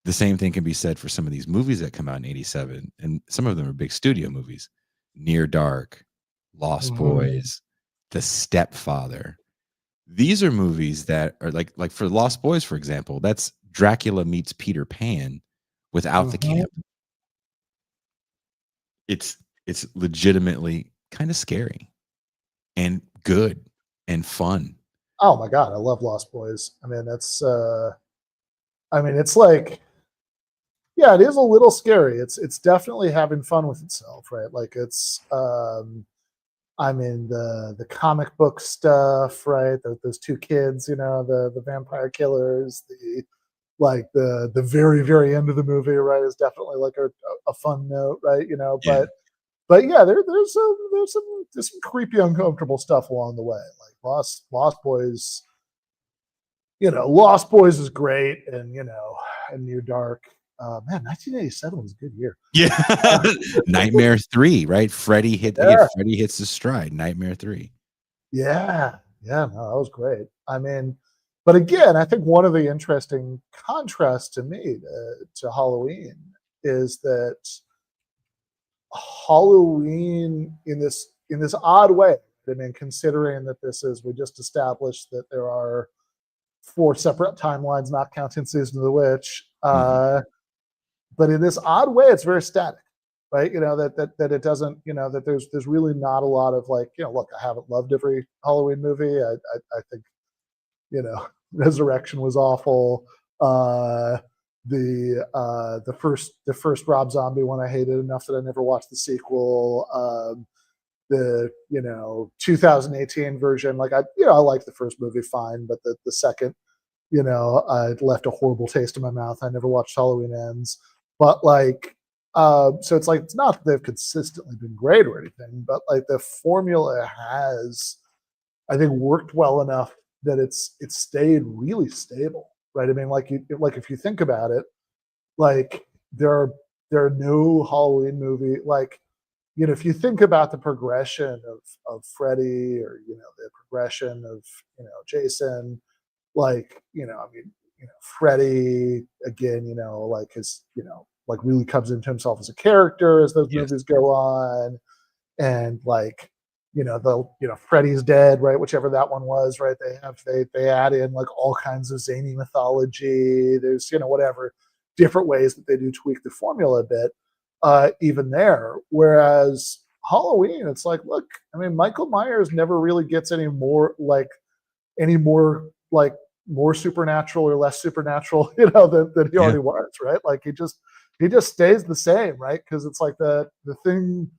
The same thing can be said for some of these movies that come out in 87, and some of them are big studio movies. Near Dark, Lost mhm, Boys, The Stepfather. These are movies that are like for Lost Boys, for example, that's Dracula meets Peter Pan without the mhm. camp. It's legitimately kind of scary and good and fun. Oh my god, I love Lost Boys. I mean, I mean, it's like, yeah, it is a little scary. It's definitely having fun with itself, right? Like I mean the comic book stuff, right? Those two kids, you know, the vampire killers, the like the very very end of the movie, right? Is definitely like a fun note, right? You know, Yeah. but yeah, there's some creepy, uncomfortable stuff along the way. Like Lost Boys, you know, Lost Boys is great, and you know, and Near Dark. Man, 1987 was a good year. Yeah. Uh, Nightmare 3, right? yeah, Freddy hits his stride, Nightmare 3. yeah, yeah. No, that was great. I mean, but again, I think one of the interesting contrasts to me to Halloween is that Halloween in this odd way. I mean, considering that this is we just established that there are four separate timelines, not counting Season of the Witch. Mhm. But in this odd way, it's very static. right? That it doesn't, that there's really not a lot of like, look, I haven't loved every Halloween movie. I think, Resurrection was awful. The first Rob Zombie one I hated enough that I never watched the sequel. The 2018 version, like I liked the first movie fine, but the second, it left a horrible taste in my mouth. I never watched Halloween Ends, but like, so it's like it's not that they've consistently been great or anything, but like the formula has, I think, worked well enough that it's stayed really stable, right? I mean, like if you think about it, like there are no Halloween movie like, if you think about the progression of Freddy, or the progression of Jason, like I mean, Freddy again, like his, like really comes into himself as a character as those Yes. movies go on, and like Freddy's Dead, right? Whichever that one was, right? They add in like all kinds of zany mythology. There's whatever different ways that they do tweak the formula a bit, even there. Whereas Halloween, it's like, look, I mean, Michael Myers never really gets any more like more supernatural or less supernatural, than he already was, right? Like he just stays the same, right? Because it's like the thing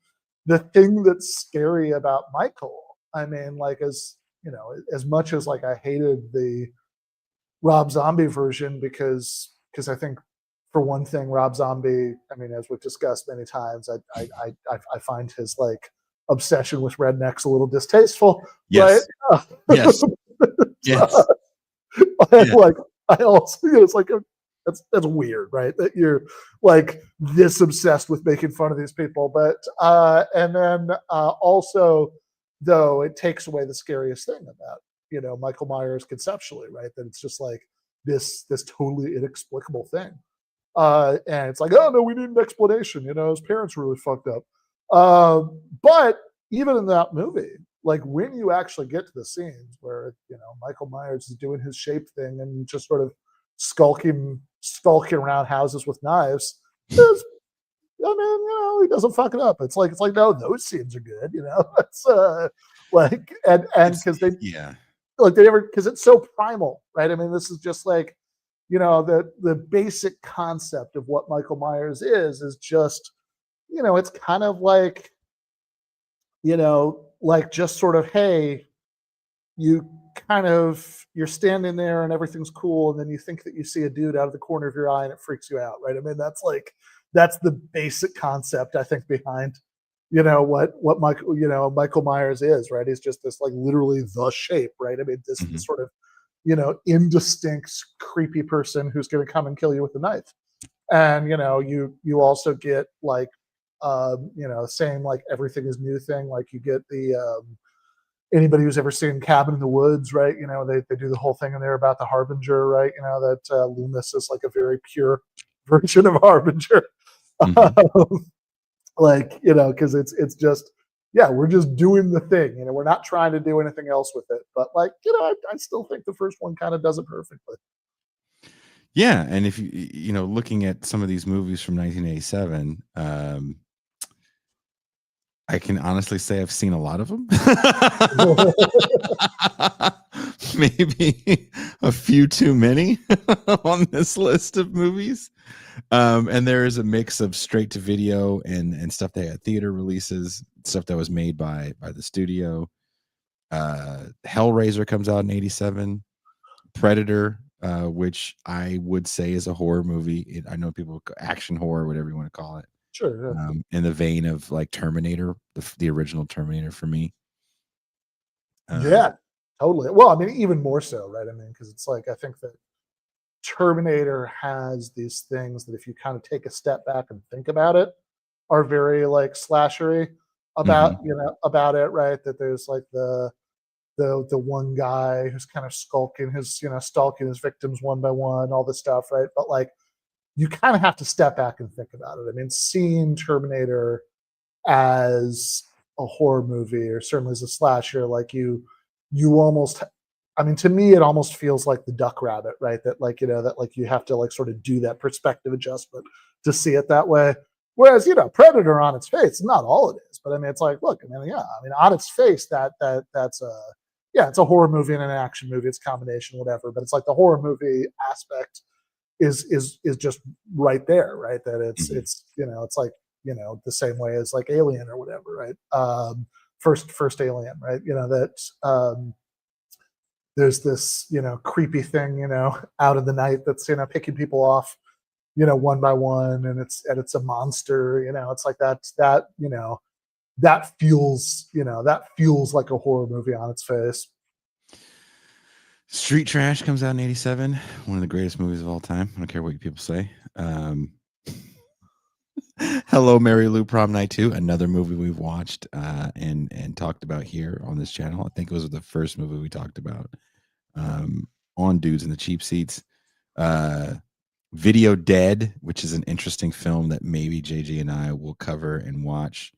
that's scary about Michael. I mean, like as much as like I hated the Rob Zombie version, because I think, for one thing, Rob Zombie, I mean, as we've discussed many times, I find his like obsession with rednecks a little distasteful, right? Yes. Yes. Yes. Yeah. Like I also, it's like that's weird, right? That you're like this obsessed with making fun of these people, but and then also, though, it takes away the scariest thing about Michael Myers conceptually, right? That it's just like this totally inexplicable thing, and it's like, oh no, we need an explanation. His parents were really fucked up, but even in that movie, like when you actually get to the scenes where Michael Myers is doing his shape thing and just sort of skulking around houses with knives, I mean, he doesn't fuck it up. It's like no, those scenes are good. It's like and It's because they yeah. like they never, because it's so primal, right? I mean, this is just like the basic concept of what Michael Myers is just it's kind of like like just sort of, hey, you're standing there and everything's cool, and then you think that you see a dude out of the corner of your eye and it freaks you out, right? I mean, that's the basic concept, I think, behind what Michael Myers is, right? He's just this like literally the shape, right? I mean, this Mhm. sort of indistinct creepy person who's going to come and kill you with a knife. And you also get like same like everything is new thing, like you get the anybody who's ever seen Cabin in the Woods, right? They do the whole thing in there about the Harbinger, right? That Loomis is like a very pure version of Harbinger. Mhm. Like, because it's just, yeah, we're just doing the thing. We're not trying to do anything else with it. But like, I still think the first one kind of does it perfectly. Yeah, and if looking at some of these movies from 1987, I can honestly say I've seen a lot of them. Maybe a few too many on this list of movies. And there is a mix of straight to video and stuff that had theater releases, stuff that was made by the studio. Hellraiser comes out in 87. Predator, which I would say is a horror movie. I know people action horror, whatever you want to call it. Sure. Yeah. In the vein of like Terminator, the original Terminator for me. Yeah, totally. Well, I mean, even more so, right? I mean, because it's like I think that Terminator has these things that if you kind of take a step back and think about it, are very like slashery about Mhm. about it, right? That there's like the one guy who's kind of stalking his victims one by one, all this stuff, right? But like you kind of have to step back and think about it. I mean, seeing Terminator as a horror movie, or certainly as a slasher, like you almost, I mean, to me it almost feels like the Duck Rabbit, right? That like that like you have to like sort of do that perspective adjustment to see it that way. Whereas, Predator on its face, not all it is, but I mean, it's like, look, I mean, yeah, I mean, on its face, that's a, yeah, it's a horror movie and an action movie. It's a combination, whatever. But it's like the horror movie aspect is just right there, right? That Mhm. it's like the same way as like Alien or whatever, right? First Alien, right? That there's this creepy thing out of the night that's picking people off one by one, and it's a monster. It's like that feels like a horror movie on its face. Street Trash comes out in '87. One of the greatest movies of all time. I don't care what people say. Hello, Mary Lou, Prom Night 2, another movie we've watched and talked about here on this channel. I think it was the first movie we talked about on Dudes in the Cheap Seats. Video Dead, which is an interesting film that maybe JJ and I will cover and watch.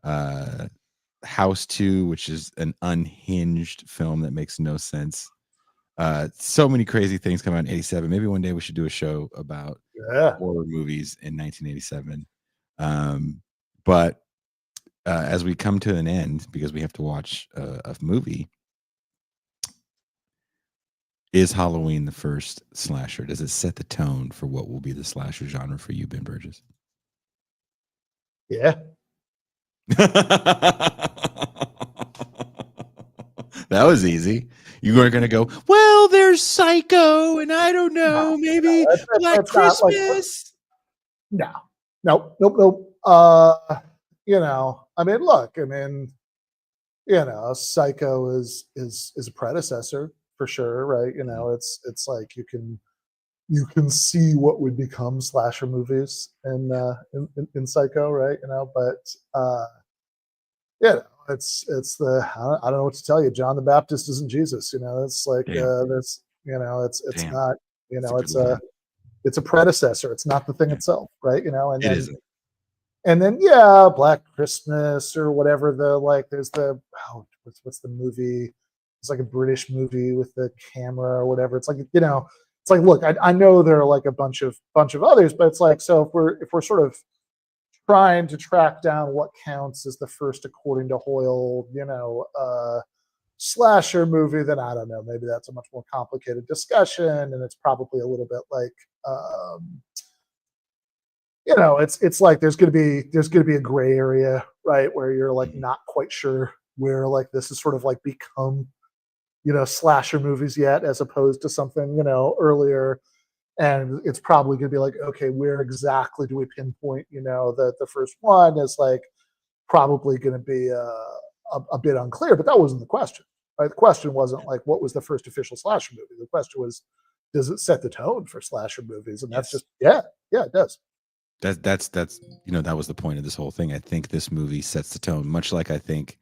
House 2, which is an unhinged film that makes no sense. So many crazy things come out in '87. Maybe one day we should do a show about Yeah. horror movies in 1987. But as we come to an end, because we have to watch a movie, is Halloween the first slasher? Does it set the tone for what will be the slasher genre for you, Ben Burgess? Yeah. That was easy. You were going to go, well, there's Psycho, and I don't No, know, maybe Black it's not like Christmas. no, nope. I mean, look, I mean, Psycho is a predecessor for sure, right? It's like you can see what would become slasher movies in Psycho, right? But it's the I don't know what to tell you. John the Baptist isn't Jesus. It's like Damn, that's it's damn. not That's a good it's a line. it's a predecessor. It's not the thing Yeah, itself, right? And it then isn't. yeah, Black Christmas or whatever. There's what's the movie? It's like a British movie with the camera or whatever. It's like it's like look, I know there are like a bunch of others, but it's like so if we're sort of trying to track down what counts as the first according to Hoyle, slasher movie, then I don't know. Maybe that's a much more complicated discussion, and it's probably a little bit like it's like there's gonna be a gray area, right, where you're like Mhm. not quite sure where like this is sort of like become slasher movies yet, as opposed to something earlier. And it's probably going to be like, okay, where exactly do we pinpoint the first one is like probably going to be a bit unclear, but that wasn't the question, right? The question wasn't like what was the first official slasher movie. The question was, does it set the tone for slasher movies? And that's Yes. just yeah, it does. That's that was the point of this whole thing. I think this movie sets the tone, much like I think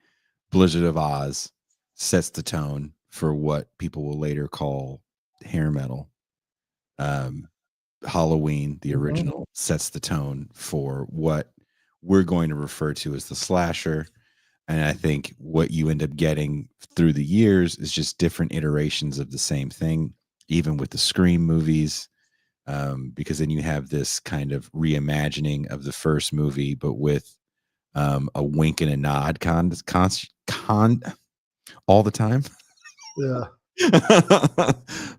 Blizzard of Oz sets the tone for what people will later call hair metal. Um, Halloween, the Mhm. original, sets the tone for what we're going to refer to as the slasher. And I think what you end up getting through the years is just different iterations of the same thing, even with the Scream movies, because then you have this kind of reimagining of the first movie, but with a wink and a nod con all the time. Yeah.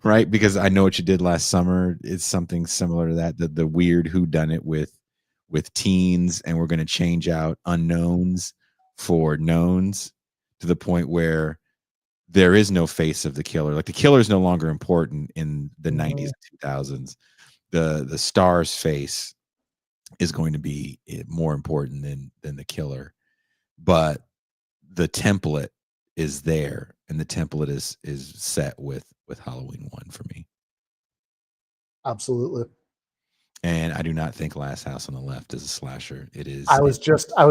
Right, because I Know What You Did Last Summer is something similar to that, the weird who done it with teens, and we're going to change out unknowns for knowns to the point where there is no face of the killer. Like the killer is no longer important in the '90s Mhm. and 2000s. The star's face is going to be more important than the killer, but the template is there, and the template is set with Halloween 1 for me. Absolutely. And I do not think Last House on the Left is a slasher. It is I was an just I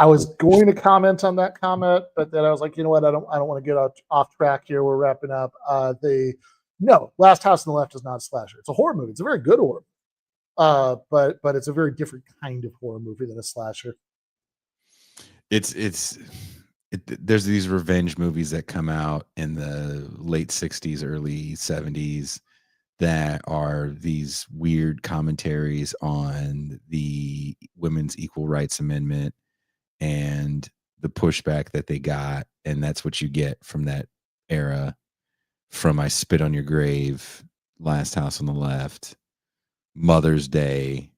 was going to comment on that comment, but then I was like, you know what? I don't want to get off track here. We're wrapping up. The No, Last House on the Left is not a slasher. It's a horror movie. It's a very good horror. But it's a very different kind of horror movie than a slasher. it's there's these revenge movies that come out in the late '60s, early '70s that are these weird commentaries on the Women's Equal Rights Amendment and the pushback that they got. And that's what you get from that era, from I Spit on Your Grave, Last House on the Left, Mother's Day.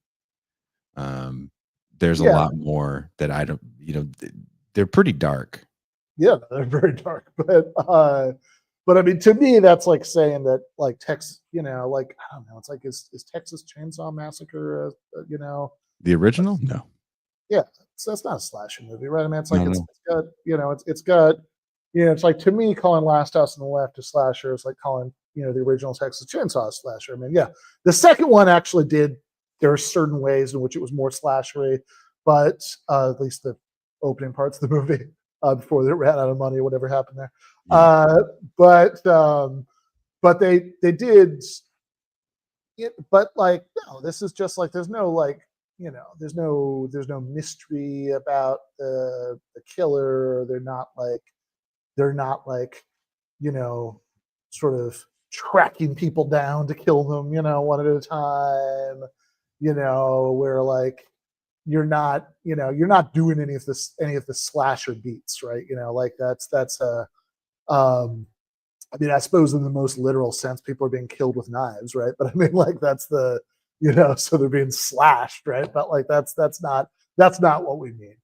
There's a Yeah, lot more that I don't, they're pretty dark. yeah, they're very dark, but I mean, to me, that's like saying that like Texas, like I don't know, it's like is Texas Chainsaw Massacre, The original? No. yeah, so that's not a slasher movie, right? I mean, it's like No, it's no. got it's got it's like, to me, calling Last House on the Left a slasher is like calling the original Texas Chainsaw a slasher. I mean, yeah, the second one actually did. There are certain ways in which it was more slashery, but at least the opening parts of the movie before they ran out of money or whatever happened there. Yeah. But they did it, but like no, this is just like there's no like there's no mystery about the killer. They're not like you know sort of tracking people down to kill them one at a time. Where like you're not doing any of the slasher beats, right? Like that's a I mean, I suppose in the most literal sense, people are being killed with knives, right? But I mean, like that's so they're being slashed, right? But like that's not what we mean.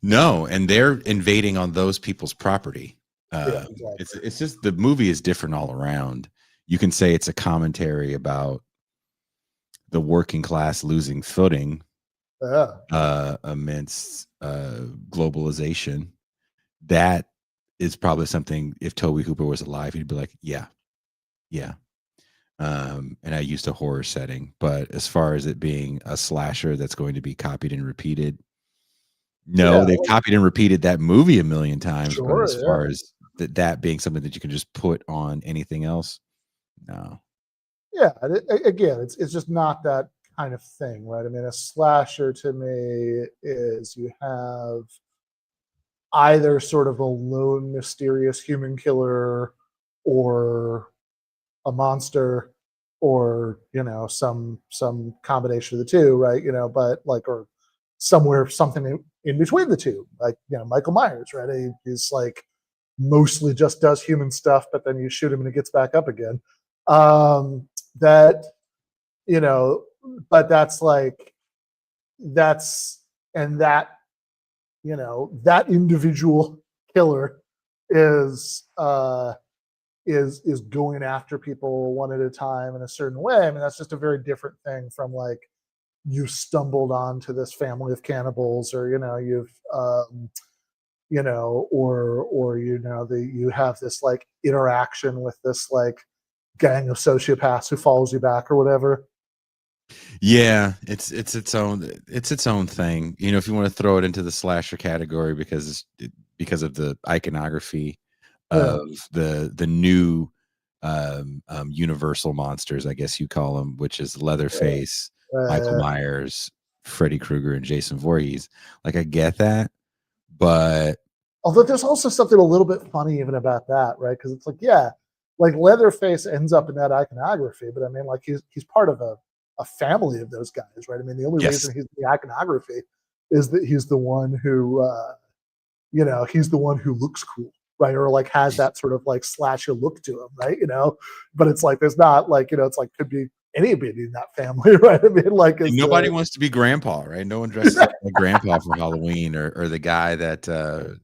No, and they're invading on those people's property. Yeah, exactly. It's just the movie is different all around. You can say it's a commentary about the working class losing footing Yeah, amidst globalization. That is probably something, if Toby Hooper was alive, he'd be like, yeah, yeah. And I used a horror setting, but as far as it being a slasher that's going to be copied and repeated, no, yeah, they've copied and repeated that movie a million times. But sure, as yeah. far as that being something that you can just put on anything else, no. Yeah, again, it's just not that kind of thing, right? I mean, a slasher to me is you have either sort of a lone, mysterious human killer, or a monster, or some combination of the two, right? But like, or somewhere something in between the two, like Michael Myers, right? He's like mostly just does human stuff, but then you shoot him and he gets back up again. That you know, but that's like that's and that individual killer is is going after people one at a time in a certain way. I mean, that's just a very different thing from like you stumbled onto this family of cannibals, or you've or you have this like interaction with this like gang of sociopaths who follows you back or whatever. Yeah, it's its own thing. If you want to throw it into the slasher category because of the iconography Yeah, of the new universal monsters, I guess you call them, which is Leatherface, Michael uh, Myers, Freddy Krueger, and Jason Voorhees. Like I get that, but although there's also something a little bit funny even about that, right? Because it's like, yeah, like Leatherface ends up in that iconography, but I mean, like he's part of a family of those guys, right? I mean, the only yes, reason he's in the iconography is that he's the one who looks cool, right? Or like has that sort of like slasher look to him, right? But it's like there's not like it's like could be anybody in that family, right? I mean, like is nobody the wants to be grandpa, right? No one dresses up like grandpa for Halloween, or the guy that the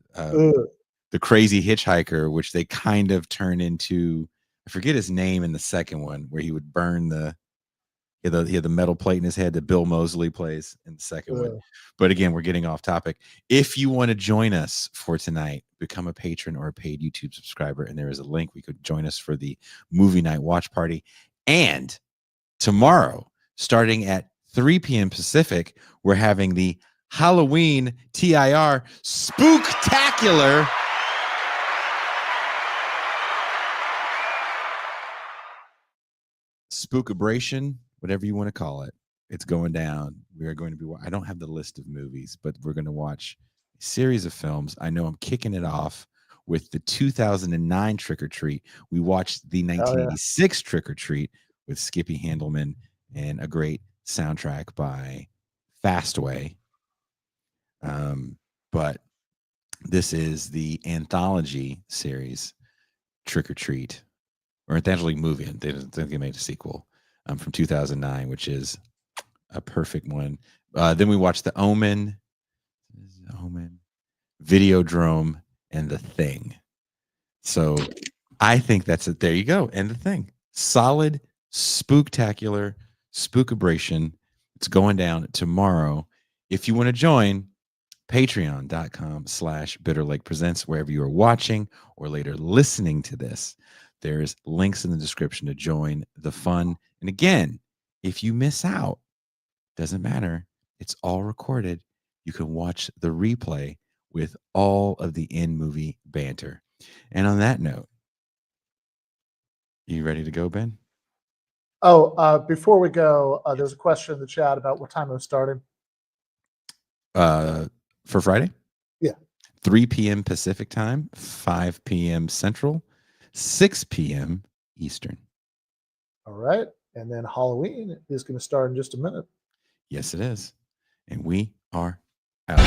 crazy hitchhiker, which they kind of turn into, I forget his name in the second one, where he would burn he had the metal plate in his head that Bill Moseley plays in the second one. But again, we're getting off topic. If you want to join us for tonight, become a patron or a paid YouTube subscriber, and there is a link. We could join us for the movie night watch party. And tomorrow, starting at 3 p.m. Pacific, we're having the Halloween TIR Spooktacular. Spookabration, whatever you want to call it. It's going down. We are going to be, I don't have the list of movies, but we're going to watch a series of films. I know I'm kicking it off with the 2009 Trick or Treat. We watched the oh yeah, 1986 Trick or Treat with Skippy Handelman and a great soundtrack by Fastway. But this is the anthology series Trick or Treat, or anthology movie. They didn't think they made a sequel from 2009, which is a perfect one. Then we watched The Omen, Videodrome, and The Thing. So I think that's it. There you go. And The Thing. Solid, spooktacular, spookabration. It's going down tomorrow. If you want to join, patreon.com/bitterlakepresents, wherever you are watching or later listening to this. There's links in the description to join the fun. And again, if you miss out, doesn't matter. It's all recorded. You can watch the replay with all of the in-movie banter. And on that note, you ready to go, Ben? Oh, before we go, there's a question in the chat about what time I'm starting. For Friday? Yeah. 3 p.m. Pacific time, 5 p.m. Central, 6 p.m. Eastern. All right. And then Halloween is going to start in just a minute. Yes, it is. And we are out.